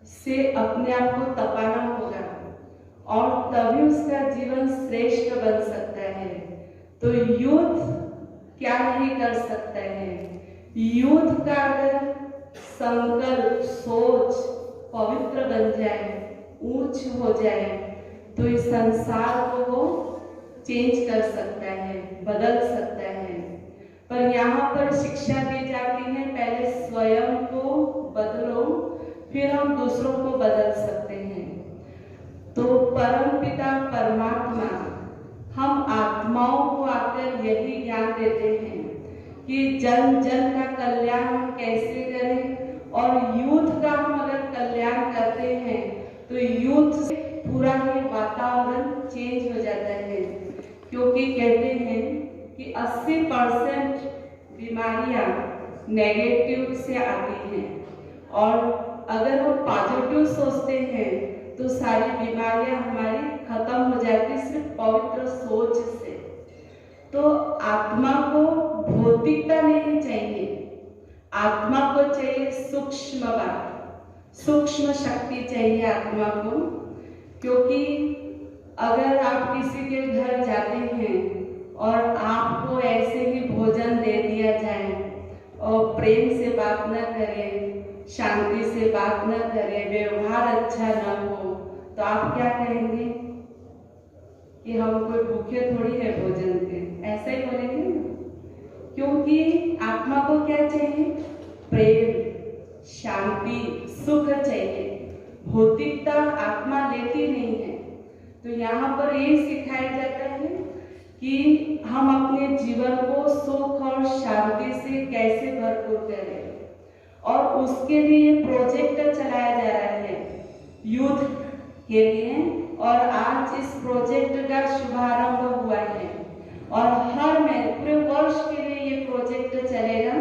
[SPEAKER 5] से अपने आप को तपाना होगा और तभी उसका जीवन श्रेष्ठ बन सकता है। तो यूथ क्या नहीं कर सकता है? यूथ का अगर संकल्प, सोच पवित्र बन जाए, ऊंच हो जाए तो इस संसार को वो चेंज कर सकता है, बदल सकता है। पर यहाँ पर शिक्षा दी जाती है पहले स्वयं को बदलो फिर हम दूसरों को बदल सकते हैं। तो परम पिता परमात्मा हम आत्माओं को आकर यही ज्ञान देते हैं कि जन जन का कल्याण हम कैसे करें और यूथ का हम अगर कल्याण करते हैं तो यूथ से पूरा ही वातावरण चेंज हो जाता है। क्योंकि कहते हैं कि 80% बीमारियां नेगेटिव से आती हैं और अगर हम पॉजिटिव सोचते हैं तो सारी बीमारियां हमारी खत्म हो जाती सिर्फ पवित्र सोच से। तो आत्मा को भौतिकता नहीं चाहिए, आत्मा को चाहिए सूक्ष्म बात, सूक्ष्म शक्ति चाहिए आत्मा को। क्योंकि अगर आप किसी के घर जाते हैं और आपको ऐसे ही भोजन दे दिया जाए और प्रेम से बात न करें, शांति से बात न करें, व्यवहार अच्छा न हो तो आप क्या कहेंगे कि हम कोई भूखे थोड़ी है भोजन के, ऐसा ही बोलेंगे ना। क्योंकि आत्मा को क्या चाहिए? प्रेम, शांति, सुख चाहिए। भौतिकता आत्मा लेती नहीं है। तो यहाँ पर ये सिखाया जाता है कि हम अपने जीवन को सुख और शांति से कैसे भरपूर करें और उसके लिए प्रोजेक्ट चलाया जा रहा है यूथ के लिए। और आज इस प्रोजेक्ट का शुभारंभ हुआ है और हर महीने पूरे वर्ष के लिए ये प्रोजेक्ट चलेगा।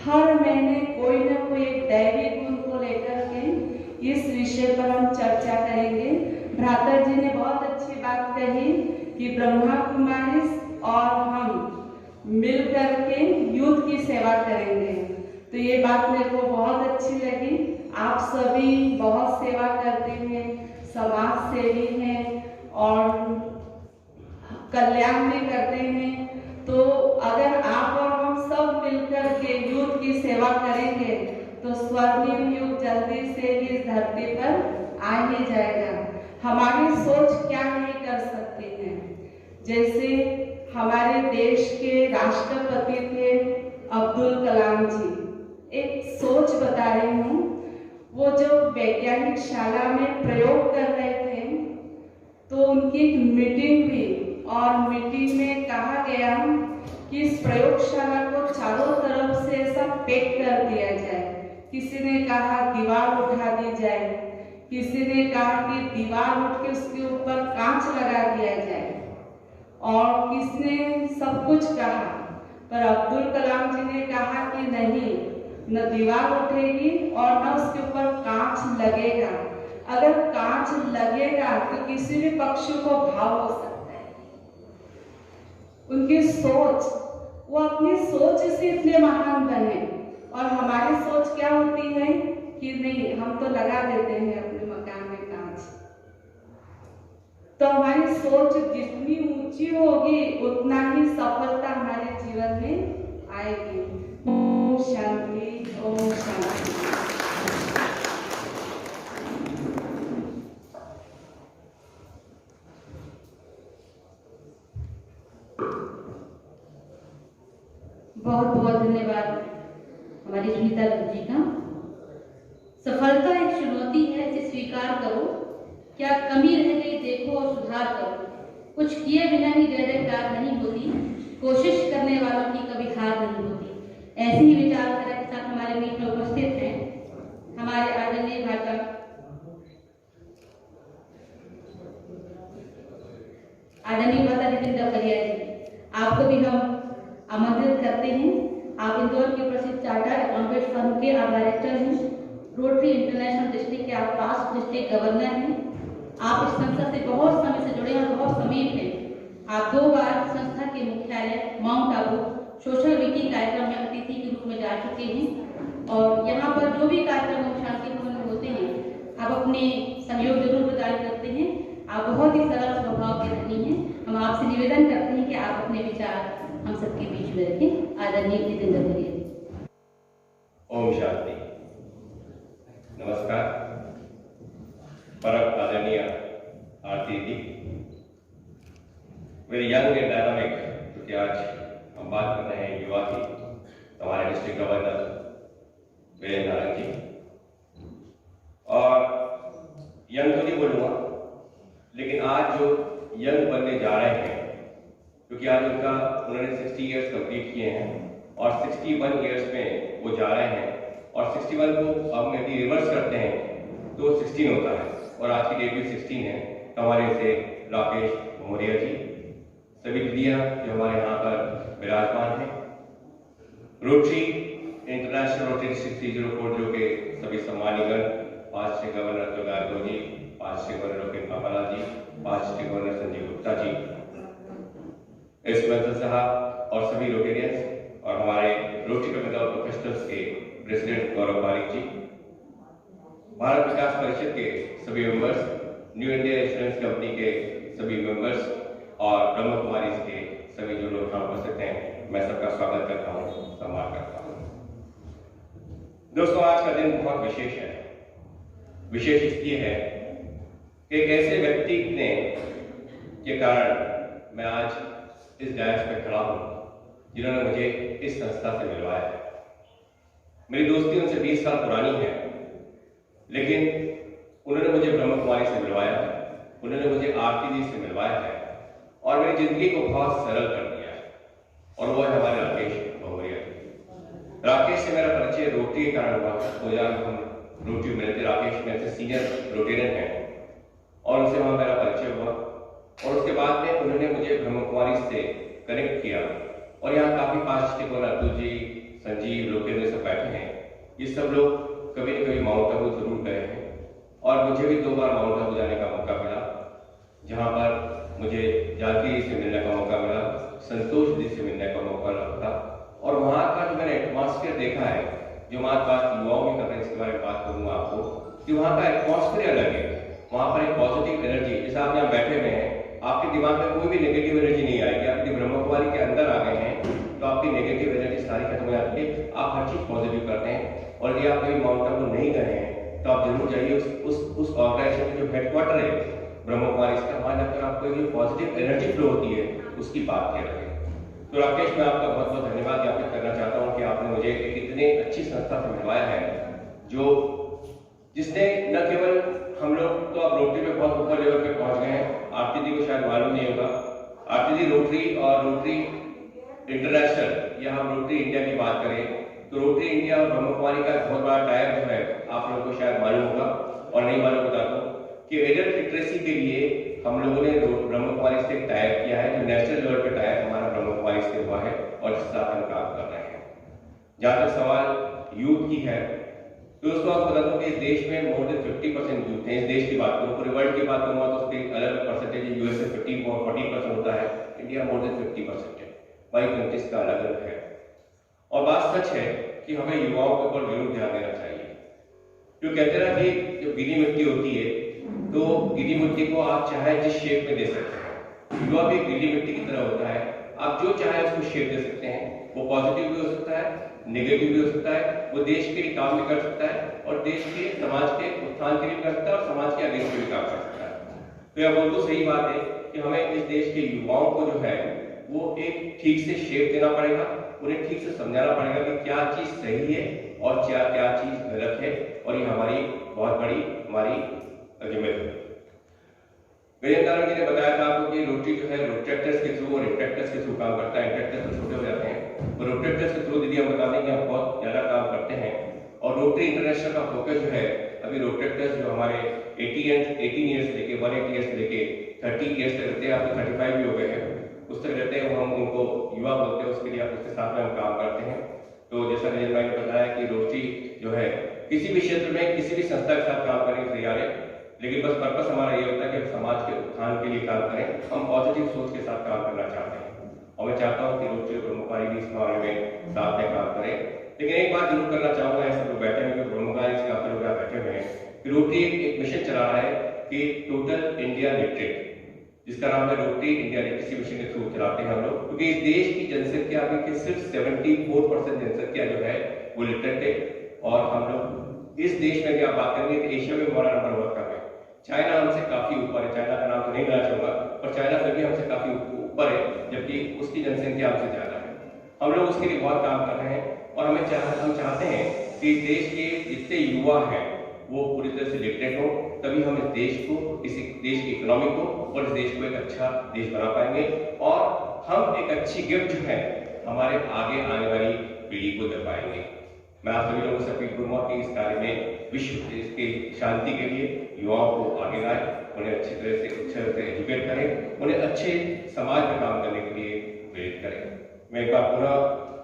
[SPEAKER 5] हर महीने कोई ना कोई एक दैवी गुण को लेकर के इस विषय पर हम चर्चा करेंगे। भ्राता जी ने बहुत अच्छी बात कही कि ब्रह्मा कुमारी और हम मिल करके यूथ की सेवा करेंगे। तो ये बात मेरे को बहुत अच्छी लगी। आप सभी बहुत सेवा करते हैं, समाज सेवी हैं और कल्याण भी करते हैं। तो अगर आप और हम सब मिलकर के यूथ की सेवा करेंगे तो स्वर्णिम युग जल्दी से इस धरती पर आ ही जाएगा। हमारी सोच क्या नहीं कर सकती है। जैसे हमारे देश के राष्ट्रपति थे अब्दुल कलाम जी, एक सोच बता रही हूँ। वो जब वैज्ञानिक शाला में प्रयोग कर रहे थे तो उनकी एक मीटिंग हुई और मीटिंग में कहा गया कि इस प्रयोगशाला को चारों तरफ से ऐसा पैक कर दिया जाए। किसी ने कहा दीवार उठा दी जाए, किसी ने कहा कि दीवार उठ के उसके ऊपर कांच लगा दिया जाए और किसने सब कुछ कहा। पर अब्दुल कलाम जी ने कहा कि नहीं, न दीवार उठेगी और न उसके ऊपर कांच लगेगा। अगर कांच लगेगा तो किसी भी पक्षी को घाव हो सकता है। उनकी सोच, वो अपनी सोच से इतने महान बने। और हमारी सोच क्या होती है कि नहीं, हम तो लगा देते हैं अपने मकान में कांच। तो हमारी सोच जितनी ऊंची होगी उतना ही सफलता हमारे जीवन में आएगी। ओम शांति, ओम शांति।
[SPEAKER 1] बहुत बहुत धन्यवाद हमारी सुनीता जी का। सफलता एक चुनौती है, इसे स्वीकार करो। क्या कमी रह गई देखो और सुधार करो। कुछ किए बिना ही जय जयकार नहीं होती, कोशिश करने वालों की कभी हार नहीं होती। ऐसे ही विचारधारा के साथ हमारे बीच में उपस्थित हैं हमारे आदरणीय भाषा जितेंद्र खरिया जी। आपको भी हम आमंत्रित करते हैं। आप इंदौर के प्रसिद्ध चार्टर्ड अकाउंटेंट फर्म के आप डायरेक्टर हैं, रोटरी इंटरनेशनल डिस्ट्रिक्ट के आप पास्ट डिस्ट्रिक्ट गवर्नर हैं। आप इस संस्था से बहुत समय से जुड़े हैं और बहुत समीप हैं। आप 2 बार संस्था के मुख्यालय माउंट आबू सोशल वीकिंग कार्यक्रम में अतिथि के रूप में जा चुके हैं और यहाँ पर जो भी कार्यक्रम शांतिपूर्ण में होते हैं आप अपने सहयोग जरूर प्रदान करते हैं। आप बहुत ही सरल स्वभाव के धनी हैं। हम आपसे निवेदन करते हैं कि आप अपने विचार हम सबके बीच में रखें। आदरणीय जितेंद्र खरिया जी।
[SPEAKER 6] ओम शांति। नमस्कार। परम आदरणीय आरती जी, वेरी यंग एंड डायनामिक, क्योंकि आज हम बात कर रहे हैं युवा की, हमारे डिस्ट्रिक्ट गवर्नर वीरेंद्र नारायण जी। और यंग तो नहीं बोलूँगा, लेकिन आज जो यंग बनने जा रहे हैं, क्योंकि आज उन्होंने 60 इयर्स कंप्लीट किए हैं और 61 इयर्स में वो जा रहे हैं और 61 को अब यदि रिवर्स करते हैं तो 16 होता है और आज की डेट भी 16 है। तो हमारे से राकेश भमोरिया जी, सभी दीदियाँ जो हमारे यहाँ पर विराजमान हैं, रोटरी इंटरनेशनल रोटरी 6040 के सभी सम्मानीगण, पास्ट गवर्नर अब्दुल गार्गो जी, पास्ट गवर्नर रोकिन पापाला जी, past governor Sanjeev Gupta ji, S साहब और सभी रोटेरियंस और हमारे रोटरी कमेटी ऑफ प्रोफेशनल्स के प्रेसिडेंट गौरव पारिक जी, भारत विकास परिषद के सभी members, new India insurance company के सभी मेंबर्स और ब्रह्म कुमारी के सभी जो लोग यहाँ उपस्थित हैं, मैं सबका स्वागत करता हूँ, सम्मान करता हूँ। दोस्तों, आज का दिन बहुत विशेष है। विशेष इसलिए है कि एक ऐसे व्यक्ति ने के कारण मैं आज इस डायस पे खड़ा हूँ जिन्होंने मुझे इस संस्था से मिलवाया है। मेरी दोस्ती उनसे 20 साल पुरानी है, लेकिन उन्होंने मुझे ब्रह्म कुमारी से मिलवाया है, उन्होंने मुझे आरती जी से मिलवाया है और मेरी जिंदगी को बहुत सरल कर दिया है। और वो है हमारे राकेश भमोरिया जी। राकेश से मेरा परिचय रोटरी के कारण हुआ। 2000 में हम रोटरी मिले थे। राकेश मेरे से सीनियर रोटेरियन है और उनसे वहाँ मेरा परिचय हुआ और उसके बाद में उन्होंने मुझे ब्रह्म कुमारी से कनेक्ट किया और यहाँ काफी पास्ट के अब्दुल जी, संजीव, लोकेंद्र सब बैठे हैं। ये सब लोग कभी न कभी माउंट आबू जरूर गए हैं और मुझे भी 2 बार माउंट आबू जाने का मौका मिला, जहाँ पर मुझे जानकी जी से मिलने का मौका मिला, संतोष जी से मिलने का मौका मिला और वहाँ का जो मैंने एटमॉस्फेयर देखा है, जो बात युवाओं में कर रहे हैं, इसके बारे में बात करूँगा आपको कि वहाँ का एटमॉस्फेयर अलग है। वहाँ पर एक पॉजिटिव एनर्जी, जैसे आप यहाँ बैठे हुए हैं, आपके दिमाग में कोई भी नेगेटिव एनर्जी नहीं आएगी। आप यदि ब्रह्म कुमारी के अंदर आ गए हैं तो आपकी नेगेटिव एनर्जी सारी खत्म हो जाती है। आप हर चीज पॉजिटिव करते हैं और यदि आप कभी माउंट आबू नहीं गए हैं तो आप जरूर जाइए उस ऑर्गेनाइजेशन जो हेडक्वार्टर है ब्रह्म कुमारी इसका, वहाँ जाकर आपको जो पॉजिटिव एनर्जी फ्लो होती है उसकी बात कर रहे हैं। तो राकेश, मैं आपका बहुत बहुत धन्यवाद ज्ञापित करना चाहता हूँ कि आपने मुझे एक इतने अच्छी संस्था से मिलवाया है, जिसने न केवल हम लोग तो अब रोटरी में बहुत ऊपर लेवल पे पहुंच गए हैं। आरती जी को शायद मालूम नहीं होगा, आरती जी रोटरी और रोटरी इंटरनेशनल या हम रोटरी इंडिया की बात करें तो रोटरी इंडिया और ब्रह्म कुमारी का बहुत बड़ा टाइप जो है आप लोगों को शायद मालूम होगा और नहीं मालूम बता दूं कि एडल्ट लिटरेसी के लिए हम लोगों ने ब्रह्म कुमारी से टाइप किया है, जो नेशनल लेवल पे टाइप हमारा ब्रह्म कुमारी से हुआ है और स्थापन जहाँ तक सवाल यूथ की है, तो उसको आप बता दूं कि इस देश में मोर देन 50% यूथ है। इस देश की बात करूँ, पूरे वर्ल्ड की बात करूँगा तो उसके अलग परसेंटेज है। यूएस में 50 और 40% होता है, इंडिया मोर देन 50% है। वही कंट्रीज का अलग अलग है। और बात सच है कि हमें युवाओं के ऊपर जरूर ध्यान देना चाहिए। जो कहते हैं ना कि जब गीली मिट्टी होती है तो गीली मिट्टी को आप चाहे जिस शेप में दे सकते हैं। युवा भी गीली मिट्टी की तरह होता है, आप जो चाहे उसको शेप दे सकते हैं। वो पॉजिटिव भी हो सकता है, नेगेटिव भी हो सकता है, वो देश के लिए काम भी कर सकता है और देश के समाज के उत्थान के लिए भी कर सकता है और समाज के अगेंस्ट भी काम कर सकता है। तो यह बिल्कुल सही बात है कि हमें इस देश के युवाओं को जो है वो एक ठीक से शेप देना पड़ेगा, उन्हें ठीक से समझाना पड़ेगा कि क्या चीज सही है और क्या क्या चीज गलत है, और ये हमारी बहुत बड़ी जिम्मेदारी है। गजेंद्र जी ने बताया था आपको कि रोटरी जो है रोट्रैक्टर्स के थ्रू और इंट्रैक्टर्स के थ्रू काम करता है। इंट्रैक्टर्स तो छोटे हो जाते हैं और रोट्रैक्टर्स के थ्रू दीदी हम बता दें कि हम बहुत ज्यादा काम करते हैं। और रोटरी इंटरनेशनल का फोकस जो है अभी रोट्रैक्टर्स जो हमारे 18 ईयर्स से लेके 180 ईयर्स से लेके 30 ईयर्स तक रहते हैं, आप तो 35 भी हो गए हैं, उस तक रहते हैं, हम उनको युवा बोलते हैं, उसके लिए आप उसके साथ में हम काम करते हैं। तो जैसा गजेंद्र भाई ने बताया कि रोटरी जो है किसी भी क्षेत्र में किसी भी संस्था के साथ काम करने के तैयार है, लेकिन बस पर्पस हमारा ये होता है कि हम समाज के उत्थान के लिए काम करें। हम पॉजिटिव सोच के साथ काम करना चाहते हैं और मैं चाहता हूँ कि रोटरी और ब्रह्मकुमारी भी इस मामले में साथ में काम करें। लेकिन एक बात जरूर करना चाहूँगा, ऐसे लोग बैठे हैं, ब्रह्मकुमारी से काफी लोग बैठे हुए हैं कि रोटरी एक मिशन चला रहा है कि टोटल इंडिया लिटरेट, जिसका नाम है रोटरी इंडिया लिटरेसी मिशन के थ्रू चलाते हैं हम लोग, क्योंकि इस देश की जनसंख्या अभी के सिर्फ 74% जनसंख्या जो है वो लिटरेट है। और हम लोग इस देश में भी आप बात करेंगे तो एशिया में हमारा नंबर बहुत कम है। चाइना हमसे काफी ऊपर है, चाइना का नाम तो नहीं लेना चाहूंगा, पर चाइना फिर भी हमसे काफी ऊपर है, जबकि उसकी जनसंख्या हमसे ज्यादा है। हम लोग उसके लिए बहुत काम कर रहे हैं और हम चाहते हैं कि देश के जितने युवा हैं वो पूरी तरह से लिटरेट हो, तभी हम इस देश को, इस देश की इकोनॉमी को और इस देश को एक अच्छा देश बना पाएंगे और हम एक अच्छी गिफ्ट जो है हमारे आगे आने वाली पीढ़ी को दे पाएंगे। मैं आप सभी लोगों से अपील करूंगा कि इस कार्य में विश्व इसकी शांति के लिए युवाओं को आगे लाए, उन्हें अच्छी तरह से एजुकेट करें, उन्हें अच्छे समाज में काम करने के लिए प्रेरित करें। मैं एक बार पुनः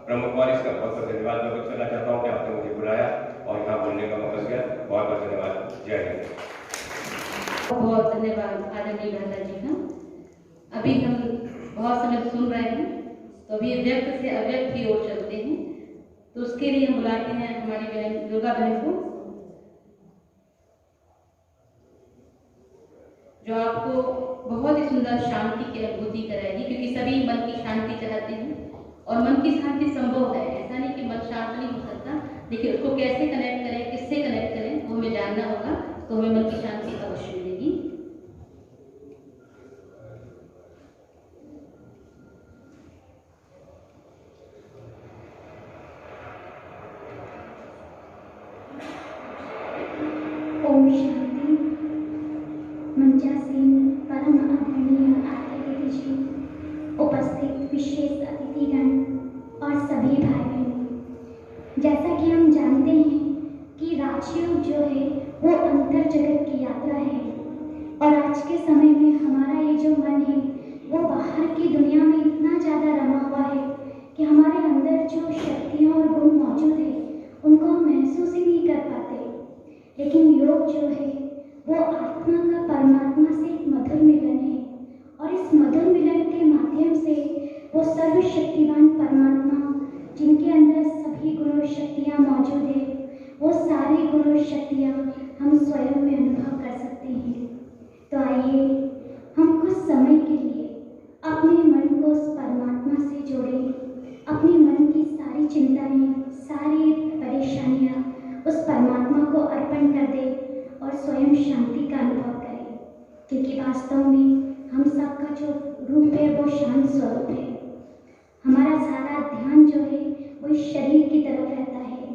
[SPEAKER 6] ब्रह्मकुमारी का बहुत बहुत धन्यवाद व्यक्त करना चाहता हूँ कि आपने मुझे बुलाया और यहाँ बोलने का मौका दिया। बहुत बहुत धन्यवाद। जय हिंद।
[SPEAKER 1] बहुत धन्यवाद आदरणीय भ्राता जी का। अभी हम बहुत समय सुन रहे हैं, तो अभी व्यक्त से अव्यक्त की ओर चलते हैं। तो उसके लिए हम बुलाते हैं हमारी बहन दुर्गा बहन को, जो आपको बहुत ही सुंदर शांति की अनुभूति कराएगी, क्योंकि सभी मन की शांति चाहते हैं और मन की शांति संभव है। ऐसा नहीं कि मन शांत नहीं हो सकता, लेकिन उसको कैसे कनेक्ट करें, किससे कनेक्ट करें, वो हमें जानना होगा, तो हमें मन की शांति अवश्य मिलेगी।
[SPEAKER 7] ओम शांति। मंचासीन परम आदरणीय आचार्य जी, उपस्थित विशेष अतिथिगण और सभी भाई बहनों, जैसा कि हम जानते हैं कि राजयोग जो है वो अंतर जगत की यात्रा है और आज के समय में हमारा ये जो मन है वो बाहर की दुनिया में इतना ज़्यादा रमा हुआ है कि हमारे अंदर जो शक्तियाँ और गुण मौजूद है उनको हम महसूस ही नहीं कर पाते। लेकिन योग जो है वो आत्मा का परमात्मा से एक मधुर मिलन है और इस मधुर मिलन के माध्यम से वो सर्वशक्तिवान परमात्मा, जिनके अंदर सभी गुण और शक्तियाँ मौजूद है, वो सारी गुण और शक्तियाँ हम स्वयं में अनुभव कर सकते हैं। तो आइए हम कुछ समय के लिए अपने मन को उस परमात्मा से जोड़ें, अपने मन की सारी चिंताएं, सारी परेशानियाँ उस परमात्मा को अर्पण कर दे और स्वयं शांति का अनुभव करें, क्योंकि वास्तव में हम सबका जो रूप है वो शांत स्वरूप है। हमारा सारा ध्यान जो है वो इस शरीर की तरफ रहता है,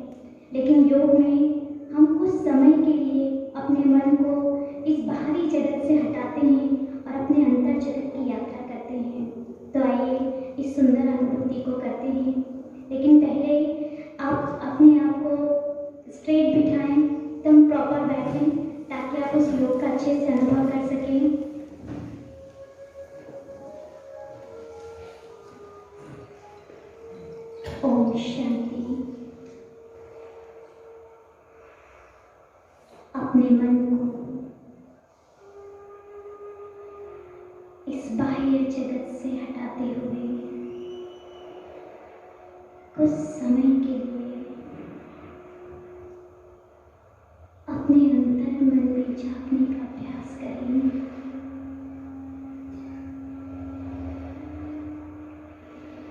[SPEAKER 7] लेकिन योग में हम कुछ समय के लिए अपने मन को इस बाहरी जगत से हटाते हैं और अपने अंतर जगत की यात्रा करते हैं। तो आइए इस सुंदर अनुभूति को करते हैं, लेकिन पहले आप अपने आप को स्ट्रेट बिठाएं, एकदम प्रॉपर बैठें, ताकि आप उस योग का अच्छे से अनुभव कर सकें। ओम शांति। मन को इस बाह्य जगत से हटाते हुए कुछ समय के लिए अपने अंतर मन में झांकने का अभ्यास करें।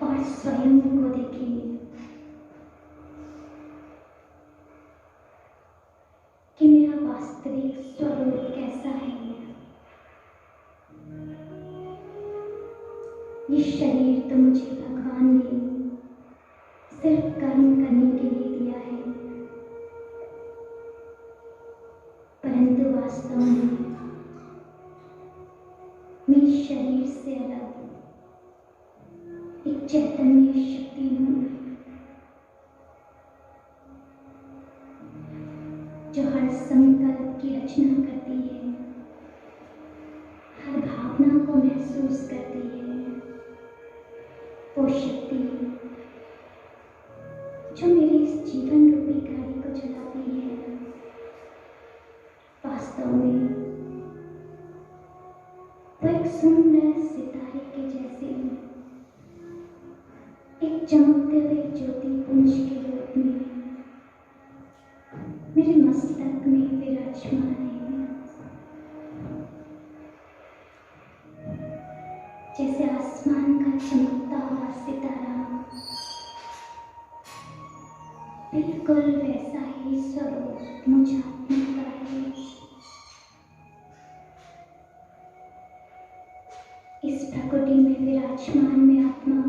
[SPEAKER 7] और स्वयं को देखें कि मेरा वास्तविक स्वरूप कैसा है। ये शरीर तो मुझे भगवान ने सिर्फ कर्म करने के लिए दिया है, परंतु वास्तव में मैं शरीर से अलग एक चैतन्य शक्ति हूँ जो हर संकल्प की रचना करती है, हर भावना को महसूस करती है। वो शक्ति जो मेरे इस जीवन रूपी गाड़ी को चलाती है, वास्तव में वो एक सुंदर सितारे के जैसे एक चमकते हुए ज्योति पुंज के रूप में मेरे मस्तक में विराजमान है। जैसे आसमान का चमकता हुआ सितारा, बिल्कुल वैसा ही स्वरूप मुझ आत्मा का है। इस प्रकृति में विराजमान मैं आत्मा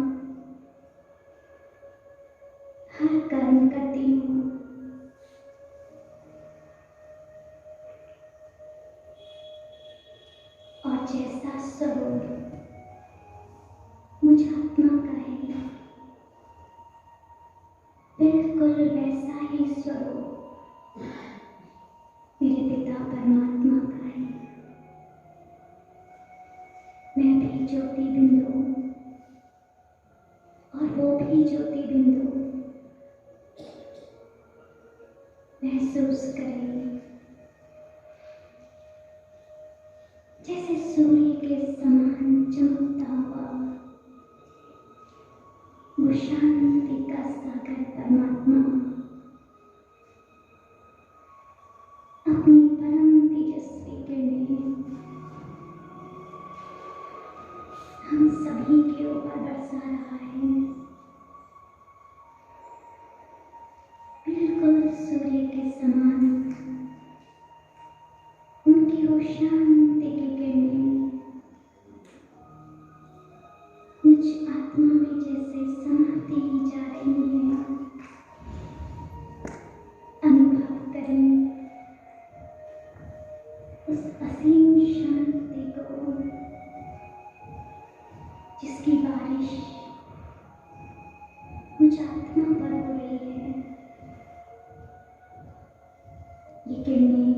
[SPEAKER 7] हर कर्म करती हूँ, और जैसा स्वरूप मुझ आत्मा का है, बिल्कुल वैसा ही स्वरूप मेरे पिता परमात्मा का है। मैं भी ज्योति बिंदु हूँ और वो भी ज्योति बिंदु। महसूस करें जैसे सूर्य के समान चमकता हुआ वो शांति का सागर परमात्मा अपनी परम तेजस्वी किरणें हम सभी के ऊपर बरसा रहा है। बिल्कुल सूर्य के समान उनकी वो शांति की किरणें मुझ आत्मा में जैसे समाती ही जा रही हैं। अनुभव करें उस असीम शांति को जिसकी बारिश मुझ आत्मा पर हो रही है। ये किरणें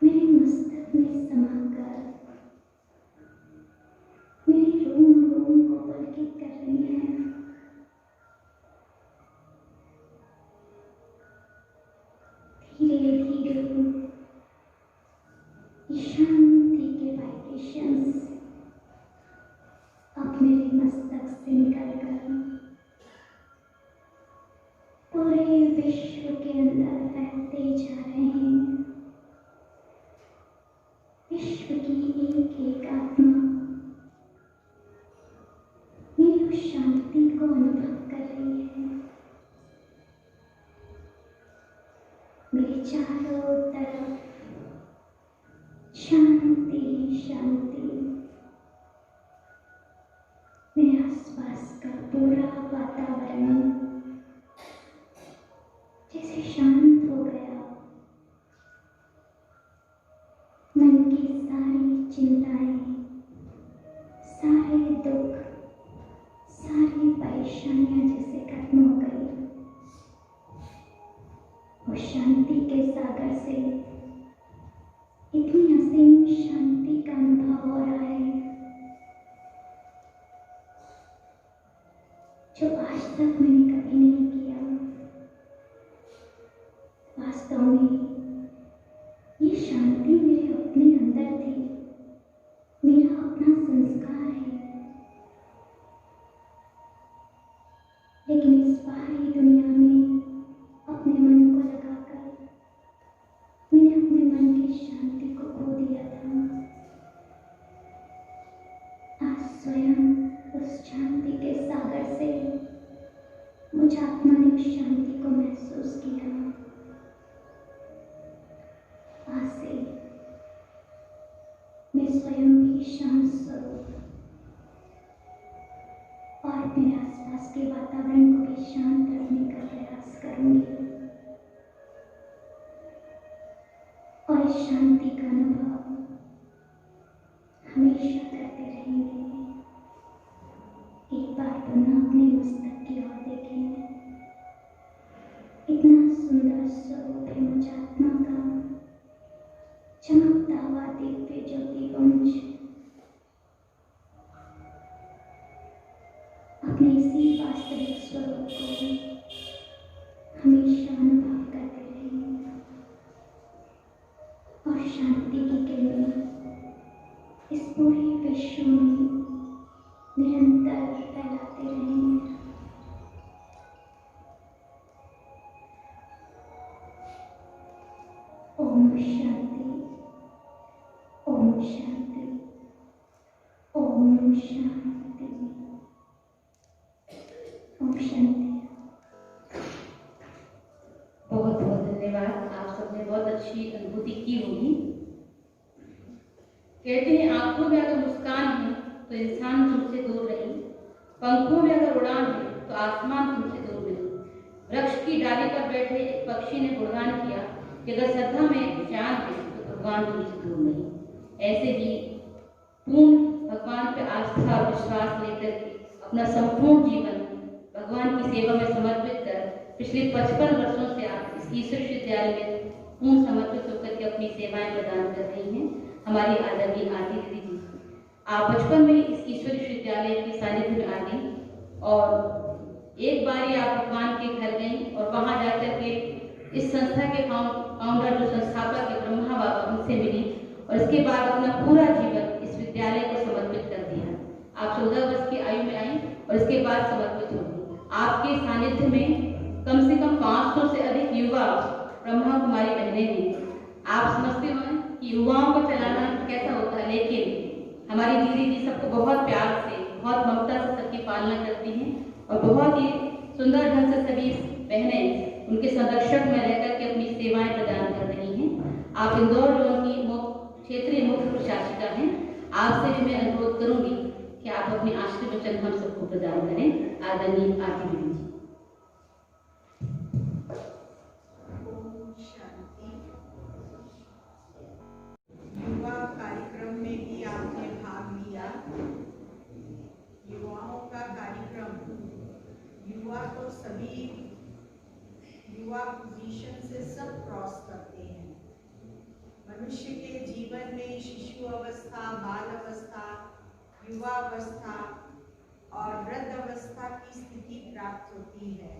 [SPEAKER 7] मेरे मस्तक में समाकर मेरे रोम रोम को पुलकित कर रही हैं। धीरे धीरे ये शांति के वाइब्रेशंस अब मेरे मस्तक से निकलकर पूरे विश्व के अंदर फैलते जा रहे हैं। विश्व की एक एक आत्मा मेरी उस शांति को अनुभव कर रही है। मेरे चारों तरफ शांति ही शांति। मेरे आसपास का पूरा वातावरण जैसे शांत हो गया। मन की सारी चिंताएं, सारे दुख, सारी परेशानियां जैसे खत्म हो गई। वो शांति के सागर से इतनी असीम शांति का अनुभव हो रहा है जो आज तक मैंने कभी नहीं किया। वास्तव में लेकिन इस बाहरी दुनिया में अपने मन को लगाकर मैंने अपने मन की शांति को खो दिया था। आज स्वयं उस शांति के सागर से मुझ आत्मा ने उस शांति को महसूस किया। आज से मैं स्वयं भी शांत स्वरूप और मेरे आसपास के वातावरण को भी शांत रखने का प्रयास करूंगी और इस शांति का अनुभव हमेशा करते रहेंगे। एक बार पुनः अपने मस्तक की ओर देखें। इतना सुंदर स्वरूप है मुझ आत्मा का, चमकता हुआ दिव्य ज्योति पुंज। अपने इसी वास्तविक स्वरूप को हमेशा अनुभव करते रहें और शांति की किरणें इस पूरे विश्व में निरंतर फैलाते रहें। ओम शांति, ओम शांति, ओम शांति, ओम शांति।
[SPEAKER 1] बहुत बहुत धन्यवाद। आप सबने बहुत अच्छी अनुभूति की होगी। कहते हैं आंखों में अगर मुस्कान है तो इंसान तुमसे दूर नहीं, पंखों में अगर उड़ान है तो आसमान तुमसे दूर नहीं। वृक्ष की डाली पर बैठे एक पक्षी ने गुणगान किया कि अगर श्रद्धा में चांद है तो भगवान तुमसे दूर नहीं। ऐसे ही पूर्ण भगवान पर आस्था और विश्वास लेकर अपना संपूर्ण जीवन भगवान की सेवा में समर्पित कर पिछले 55 वर्षों से आप इस ईश्वर विद्यालय में पूर्ण समर्पित होकर के अपनी सेवाएं प्रदान कर रही हैं। हमारी आदरणीय आरती दीदी जी, आप बचपन में इस ईश्वर विश्वविद्यालय के सानिध्य में आ गई और एक बार आप भगवान के घर गई और वहां जाकर के इस संस्था के फाउंडर जो संस्थापक है ब्रह्मा बाबा उनसे मिली और इसके बाद अपना पूरा जीवन इस विद्यालय को समर्पित कर दिया। आप 14 वर्ष की आयु में आई और इसके बाद समर्पित हो गई। आपके सानिध्य में कम से कम 500 से अधिक युवा ब्रह्मा कुमारी बहने हैं। आप समझते हो कि युवाओं को चलाना कैसा होता है, लेकिन हमारी दीदी जी सबको बहुत प्यार से, बहुत ममता से सबकी पालना करती हैं और बहुत ही सुंदर ढंग से सभी बहनें उनके संरक्षक में रहकर के अपनी सेवाएं प्रदान कर रही हैं। आप इंदौर जोन की क्षेत्रीय मुख्य प्रशासिका हैं। आपसे भी मैं अनुरोध करूंगी कि आप अपने आशीर्वचन हम सबको प्रदान करें। आदरणीय आरती दीदी जी।
[SPEAKER 8] युवा कार्यक्रम में भी आपने भाग लिया। युवाओं का कार्यक्रम, युवा तो सभी युवा पोजीशन से सब क्रॉस करते हैं। मनुष्य के जीवन में शिशु अवस्था, बाल अवस्था, युवा अवस्था और वृद्ध अवस्था की स्थिति प्राप्त होती है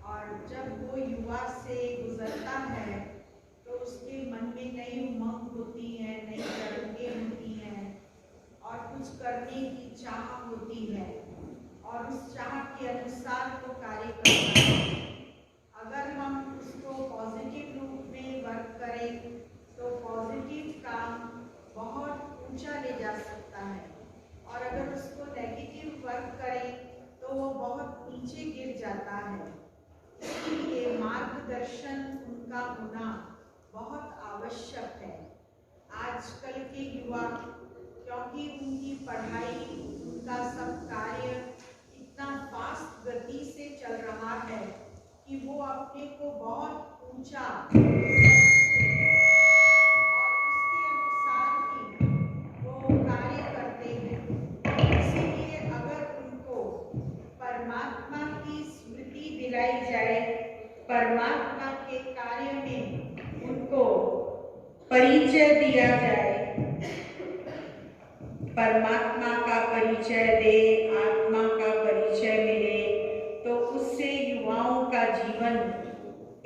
[SPEAKER 8] और जब वो युवा से गुजरता है तो उसके मन में नई उमंग होती है, नई तरंगें होती हैं और कुछ करने की चाह होती है और उस चाह के अनुसार वो कार्य करता है। अगर हम उसको पॉजिटिव रूप में वर्क करें तो पॉजिटिव काम बहुत ऊंचा ले जा सकता है और अगर उसको नेगेटिव वर्क करें तो वो बहुत नीचे गिर जाता है। इसलिए मार्गदर्शन उनका होना बहुत आवश्यक है। आजकल के युवा, क्योंकि उनकी पढ़ाई, उनका सब कार्य इतना फास्ट गति से चल रहा है कि वो अपने को बहुत ऊंचा समझते हैं और उसके अनुसार ही वो कार्य करते हैं। इसलिए अगर उनको परमात्मा की स्मृति दिलाई जाए, परमात्मा के कार्य में उनको परिचय दिया जाए, परमात्मा का परिचय दे, आत्मा का परिचय मिले, तो उससे युवाओं का जीवन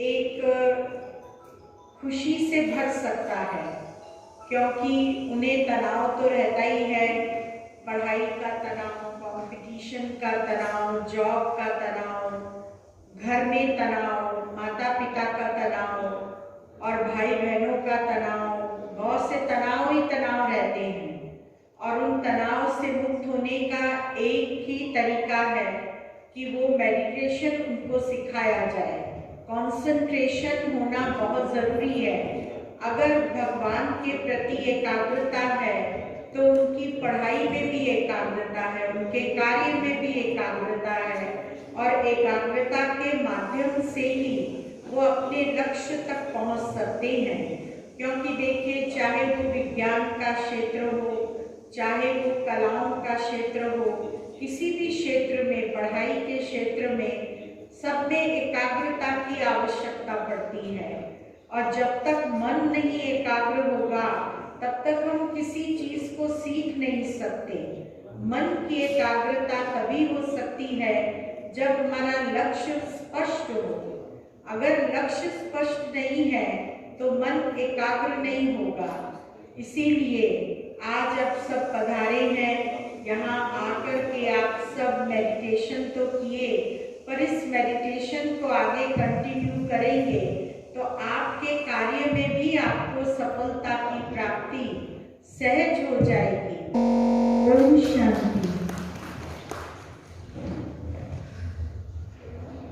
[SPEAKER 8] एक खुशी से भर सकता है। क्योंकि उन्हें तनाव तो रहता ही है, पढ़ाई का तनाव, कंपटीशन का तनाव, जॉब का तनाव, घर में तनाव, माता पिता का तनाव और भाई बहनों का तनाव, बहुत से तनाव ही तनाव रहते हैं और उन तनाव से मुक्त होने का एक ही तरीका है कि वो मेडिटेशन उनको सिखाया जाए। कंसंट्रेशन होना बहुत ज़रूरी है। अगर भगवान के प्रति एकाग्रता है तो उनकी पढ़ाई में भी एकाग्रता है, उनके कार्य में भी एकाग्रता है और एकाग्रता के माध्यम से ही वो अपने लक्ष्य तक पहुंच सकते हैं। क्योंकि देखिए, चाहे वो विज्ञान का क्षेत्र हो, चाहे वो कलाओं का क्षेत्र हो, किसी भी क्षेत्र में, पढ़ाई के क्षेत्र में, सब में एकाग्रता की आवश्यकता पड़ती है। और जब तक मन नहीं एकाग्र होगा तब तक हम किसी चीज को सीख नहीं सकते। मन की एकाग्रता तभी हो सकती है जब हमारा लक्ष्य स्पष्ट हो। अगर लक्ष्य स्पष्ट नहीं है तो मन एकाग्र नहीं होगा। इसीलिए आज आप सब पधारे हैं, यहाँ आकर के आप सब मेडिटेशन तो किए, पर इस मेडिटेशन को आगे कंटिन्यू करेंगे तो आपके कार्य में भी आपको सफलता की प्राप्ति सहज हो जाएगी। ओम शांति।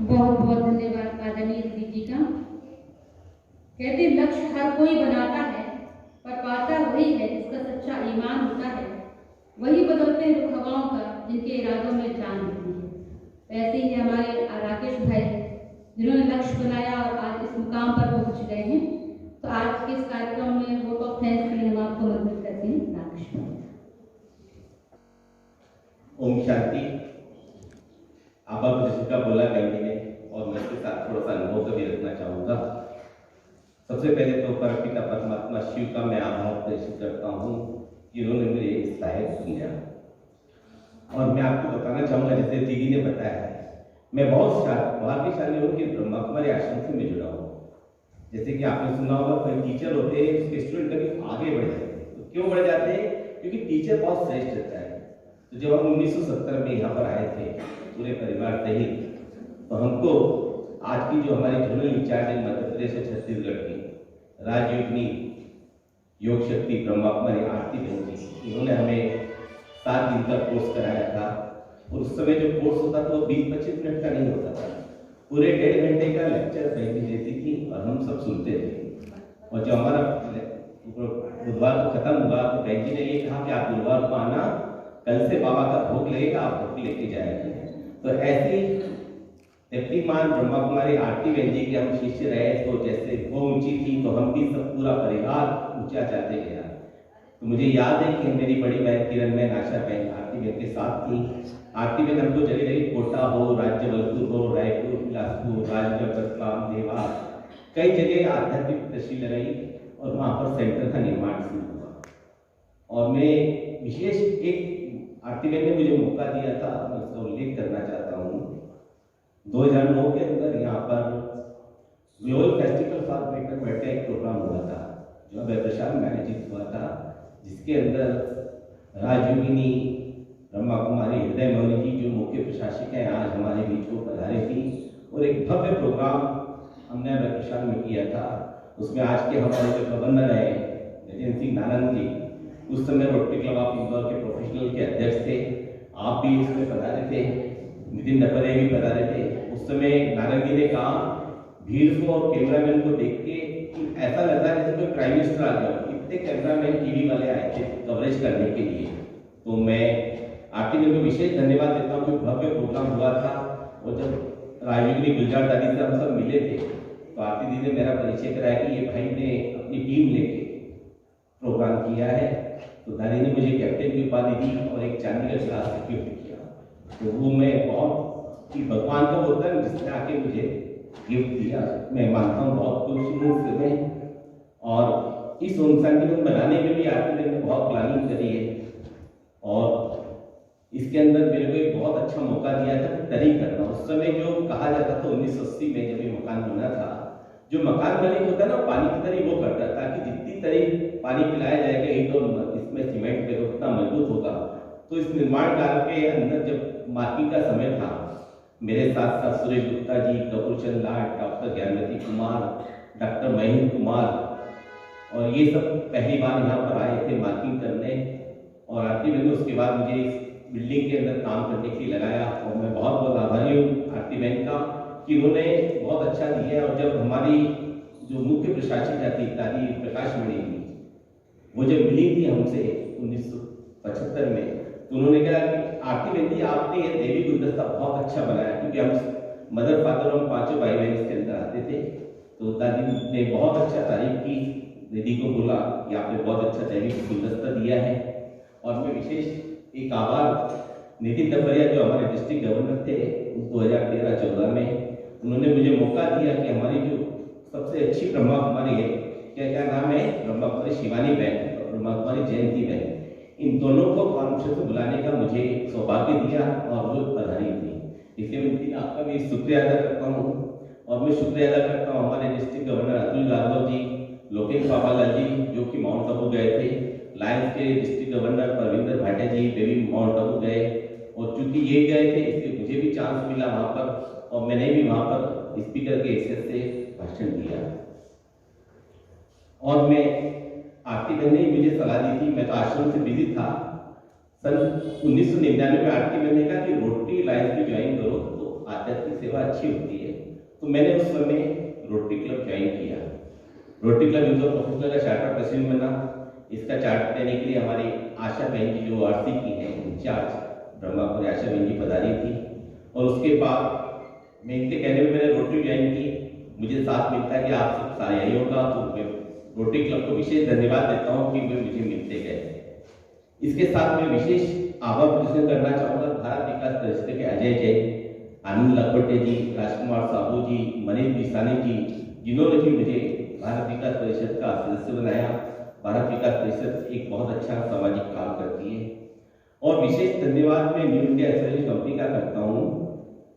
[SPEAKER 1] बहुत बहुत धन्यवाद आदरणीय दीदी का। कहते लक्ष्य हर कोई बनाता है पर पाता वही है जिसका सच्चा ईमान होता है। वही बदलते रुख हवाओं का जिनके इरादों में जान होती है। वैसे ही हमारे राकेश भाई जिन्होंने लक्ष्य बनाया और आज इस मुकाम पर पहुंच गए हैं। तो आज के इस कार्यक्रम में वोट ऑफ थैंक्स के लिए हम आपको मदद करते हैं। राकेश भाई।
[SPEAKER 9] ओम शांति। आभा प्रदर्शन का बोला गंगी ने और मैं इसके साथ थोड़ा सा अनुभव भी रखना चाहूँगा। सबसे पहले तो परमपिता परमात्मा शिव का मैं आभार प्रदर्शित करता हूँ कि उन्होंने मुझे इस लायक समझा। और मैं आपको बताना चाहूँगा, जैसे दीदी ने बताया है, मैं बहुत भाग्यशाली हूँ कि ब्रह्मा कुमारी आश्रम से मैं जुड़ा हूँ। जैसे कि आपने सुना होगा, कोई टीचर होते हैं उसके स्टूडेंट कभी आगे बढ़ जाते हैं। तो क्यों बढ़ जाते हैं? क्योंकि टीचर बहुत श्रेष्ठ रहता है। तो जब हम 1970 में यहाँ पर आए थे पूरे परिवार सहित, तो हमको आज की जो हमारी जोनल इंचार्ज है मध्य प्रदेश और छत्तीसगढ़ की राजयोगिनी योग शक्ति ब्रह्मा कुमारी आरती बहन जी, इन्होंने हमें 7 दिन का कोर्स कराया था। और उस समय जो कोर्स होता था वो 20-25 मिनट का नहीं होता था, पूरे 1.5 घंटे का लेक्चर बहन जी देती थी और हम सब सुनते थे। और जब हमारा बुधवार को खत्म हुआ तो बहन जी ने ये कहा कि आप बुधवार को आना, कल से बाबा का भोग लगेगा, आप भोग लेके जाएंगे। तो ऐसी मान ब्रह्मा कुमारी आरती बहन जी के हम शिष्य रहे। तो जैसे वो ऊंची थी तो हम भी सब पूरा परिवार ऊंचा जाते गया। तो मुझे याद है कि मेरी बड़ी बहन किरण में आशा बहन आरती बहन के साथ थी। आरती बहन हमको जगह जगह कोटा हो, राज्यवलपुर हो, रायपुर, बिलासपुर, राजगढ़, रतलाम, देवास, कई जगह आध्यात्मिक तस्वीर लगाई और वहाँ पर सेंटर का निर्माण शुरू हुआ। और मैं विशेष एक आरती बहन ने मुझे मौका दिया था, मैं उसका उल्लेख करना चाहता हूँ। 2009 के अंदर यहाँ पर global festival for greater Noida का एक प्रोग्राम हुआ था जो वैभवशाल में आयोजित हुआ था, जिसके अंदर राजयोगिनी ब्रह्मा कुमारी हृदय मोहनी जी जो मुख्य प्रशासक हैं आज हमारे बीच को पधारे थी। और एक भव्य प्रोग्राम हमने वैभवशाल में किया था। उसमें आज के हमारे जो प्रबंधन है गजेंद्र सिंह नानंद जी, उस समय रोटरी क्लब ऑफ इंदौर के प्रोफेशनल के अध्यक्ष थे, आप भी उसमें पधारे थे, नितिन डपरे भी पधारे थे। उस समय नारंग जी ने कहा भीड़ को और कैमरामैन को देख के ऐसा लगता है जैसे कोई प्राइम मिनिस्टर आ गया। इतने कैमरामैन टीवी वाले आए थे कवरेज करने के लिए। तो मैं आरती बहन को विशेष धन्यवाद देता हूँ कि भव्य प्रोग्राम हुआ था। और जब राजयोगिनी गुलजार दादी से हम सब मिले थे तो आरती दी ने मेरा परिचय कराया कि ये भाई ने अपनी टीम लेके प्रोग्राम किया है। तो दादी ने मुझे कैप्टन की उपाधि दी और एक चांदी का गिलास गिफ्ट किया। तो वो मैं बहुत कि भगवान का होता है जिसने आके मुझे गिफ्ट दिया, मैं मानता हूँ बहुत खुश हूँ उसमें। और इस ओम शांति को बनाने में भी आरती बहन ने बहुत प्लानिंग करी है और इसके अंदर मेरे को एक बहुत अच्छा मौका दिया था तरी करना। उस समय जो कहा जाता था 1980 में जब ये मकान बना था, जो मकान मालिक होता है ना पानी की तरी वो करता था कि जितनी तरी पानी पिलाया जाएगा ईंट और इसमें सीमेंट पे उतना मजबूत होगा। तो इस निर्माण कार्य के अंदर जब मार्किंग का समय था, मेरे साथ साथ सुरेश गुप्ता जी, कपूर चंद लाट, डॉक्टर ज्ञानवती कुमार, डॉक्टर महेंद्र कुमार, और ये सब पहली बार यहाँ पर आए थे मार्किंग करने। और आरती बहन ने उसके बाद मुझे इस बिल्डिंग के अंदर काम करने के लिए लगाया, और मैं बहुत बहुत आभारी हूँ आरती बहन का कि उन्होंने बहुत अच्छा दिया। और जब हमारी जो मुख्य प्रशासिका थी तारी प्रकाश मणि थी, वो जब मिली थी हमसे 1975 में, तो उन्होंने कहा कि आरती बहन जी आपने ये देवी गुलदस्ता बहुत अच्छा बनाया, क्योंकि हम मदर फादर हम पांचों भाई बहन इसके अंदर आते थे। तो दादी ने बहुत अच्छा तारीफ की, दीदी को बोला कि आपने बहुत अच्छा देवी गुलदस्ता दिया है। और मैं विशेष एक आभार नितिन डबरिया जो हमारे डिस्ट्रिक्ट गवर्नर थे 2013-14 में, उन्होंने मुझे मौका दिया कि हमारी जो सबसे अच्छी ब्रह्मा कुमारी है, क्या नाम है, ब्रह्मा कुमारी शिवानी बहन और ब्रह्मा कुमारी जयंती बहन, इन दोनों को कॉन्फ्रेंस में बुलाने का मुझे सौभाग्य दिया और वो पधारी थी। इसलिए मैं आपका भी शुक्रिया अदा करता हूँ। और मैं शुक्रिया अदा करता हूँ हमारे डिस्ट्रिक्ट गवर्नर अतुल यादव जी, लोकेश बाबालाल जी जो कि माउंट आबू गए थे, लायंस के डिस्ट्रिक्ट गवर्नर परविंदर भाटिया जी वे भी माउंट आबू गए, और चूंकि ये गए थे इसलिए मुझे भी चांस मिला वहाँ पर, और मैंने भी वहाँ पर स्पीकर के हैसियत से भाषण दिया। और मैं आरती बहन ने मुझे सलाह दी थी, मैं तो आश्रम से बिजी था, सन 1999 में आरती बहन ने कहा कि रोटरी लायंस में ज्वाइन करो तो आध्यात्मिक सेवा अच्छी होती है। तो मैंने उस समय रोटरी क्लब ज्वाइन किया। रोटरी क्लब इंदौर प्रोफेशनल का चार्टर प्रेसिडेंट बना। इसका चार्ट देने के लिए हमारी आशा बहन जी जो आरसी की हैं इंचार्ज ब्रह्मापुरी आशा बहन जी पधारी थी। और उसके बाद मैं इनके कहने में मैंने रोटरी ज्वाइन की, मुझे साथ मिलता है कि आप सब सारे यही होगा, तो मैं रोटरी क्लब को विशेष धन्यवाद देता हूँ कि वे मुझे मिलते गए। इसके साथ मैं विशेष आभार प्रदर्शन करना चाहूँगा भारत विकास परिषद के अजय जैन, आनंद लखोटे जी, राजकुमार साहू जी, मनीष बिसानी जी, जिन्होंने भी मुझे भारत विकास परिषद का सदस्य बनाया। भारत विकास परिषद एक बहुत अच्छा सामाजिक काम करती है। और विशेष धन्यवाद मैं न्यू इंडिया एसोसिएशन कंपनी का करता हूँ,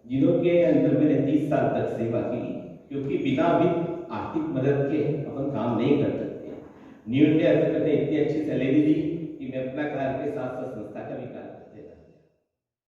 [SPEAKER 9] जिन्होंने अंदर मैंने 30 साल तक सेवा की, क्योंकि बिना भी आर्थिक मदद के अपन काम नहीं कर सकते। न्यू इंडिया एसोसिएशन ने इतनी अच्छी सैलरी दी कि मैं अपना कार्य के साथ साथ संस्था का भी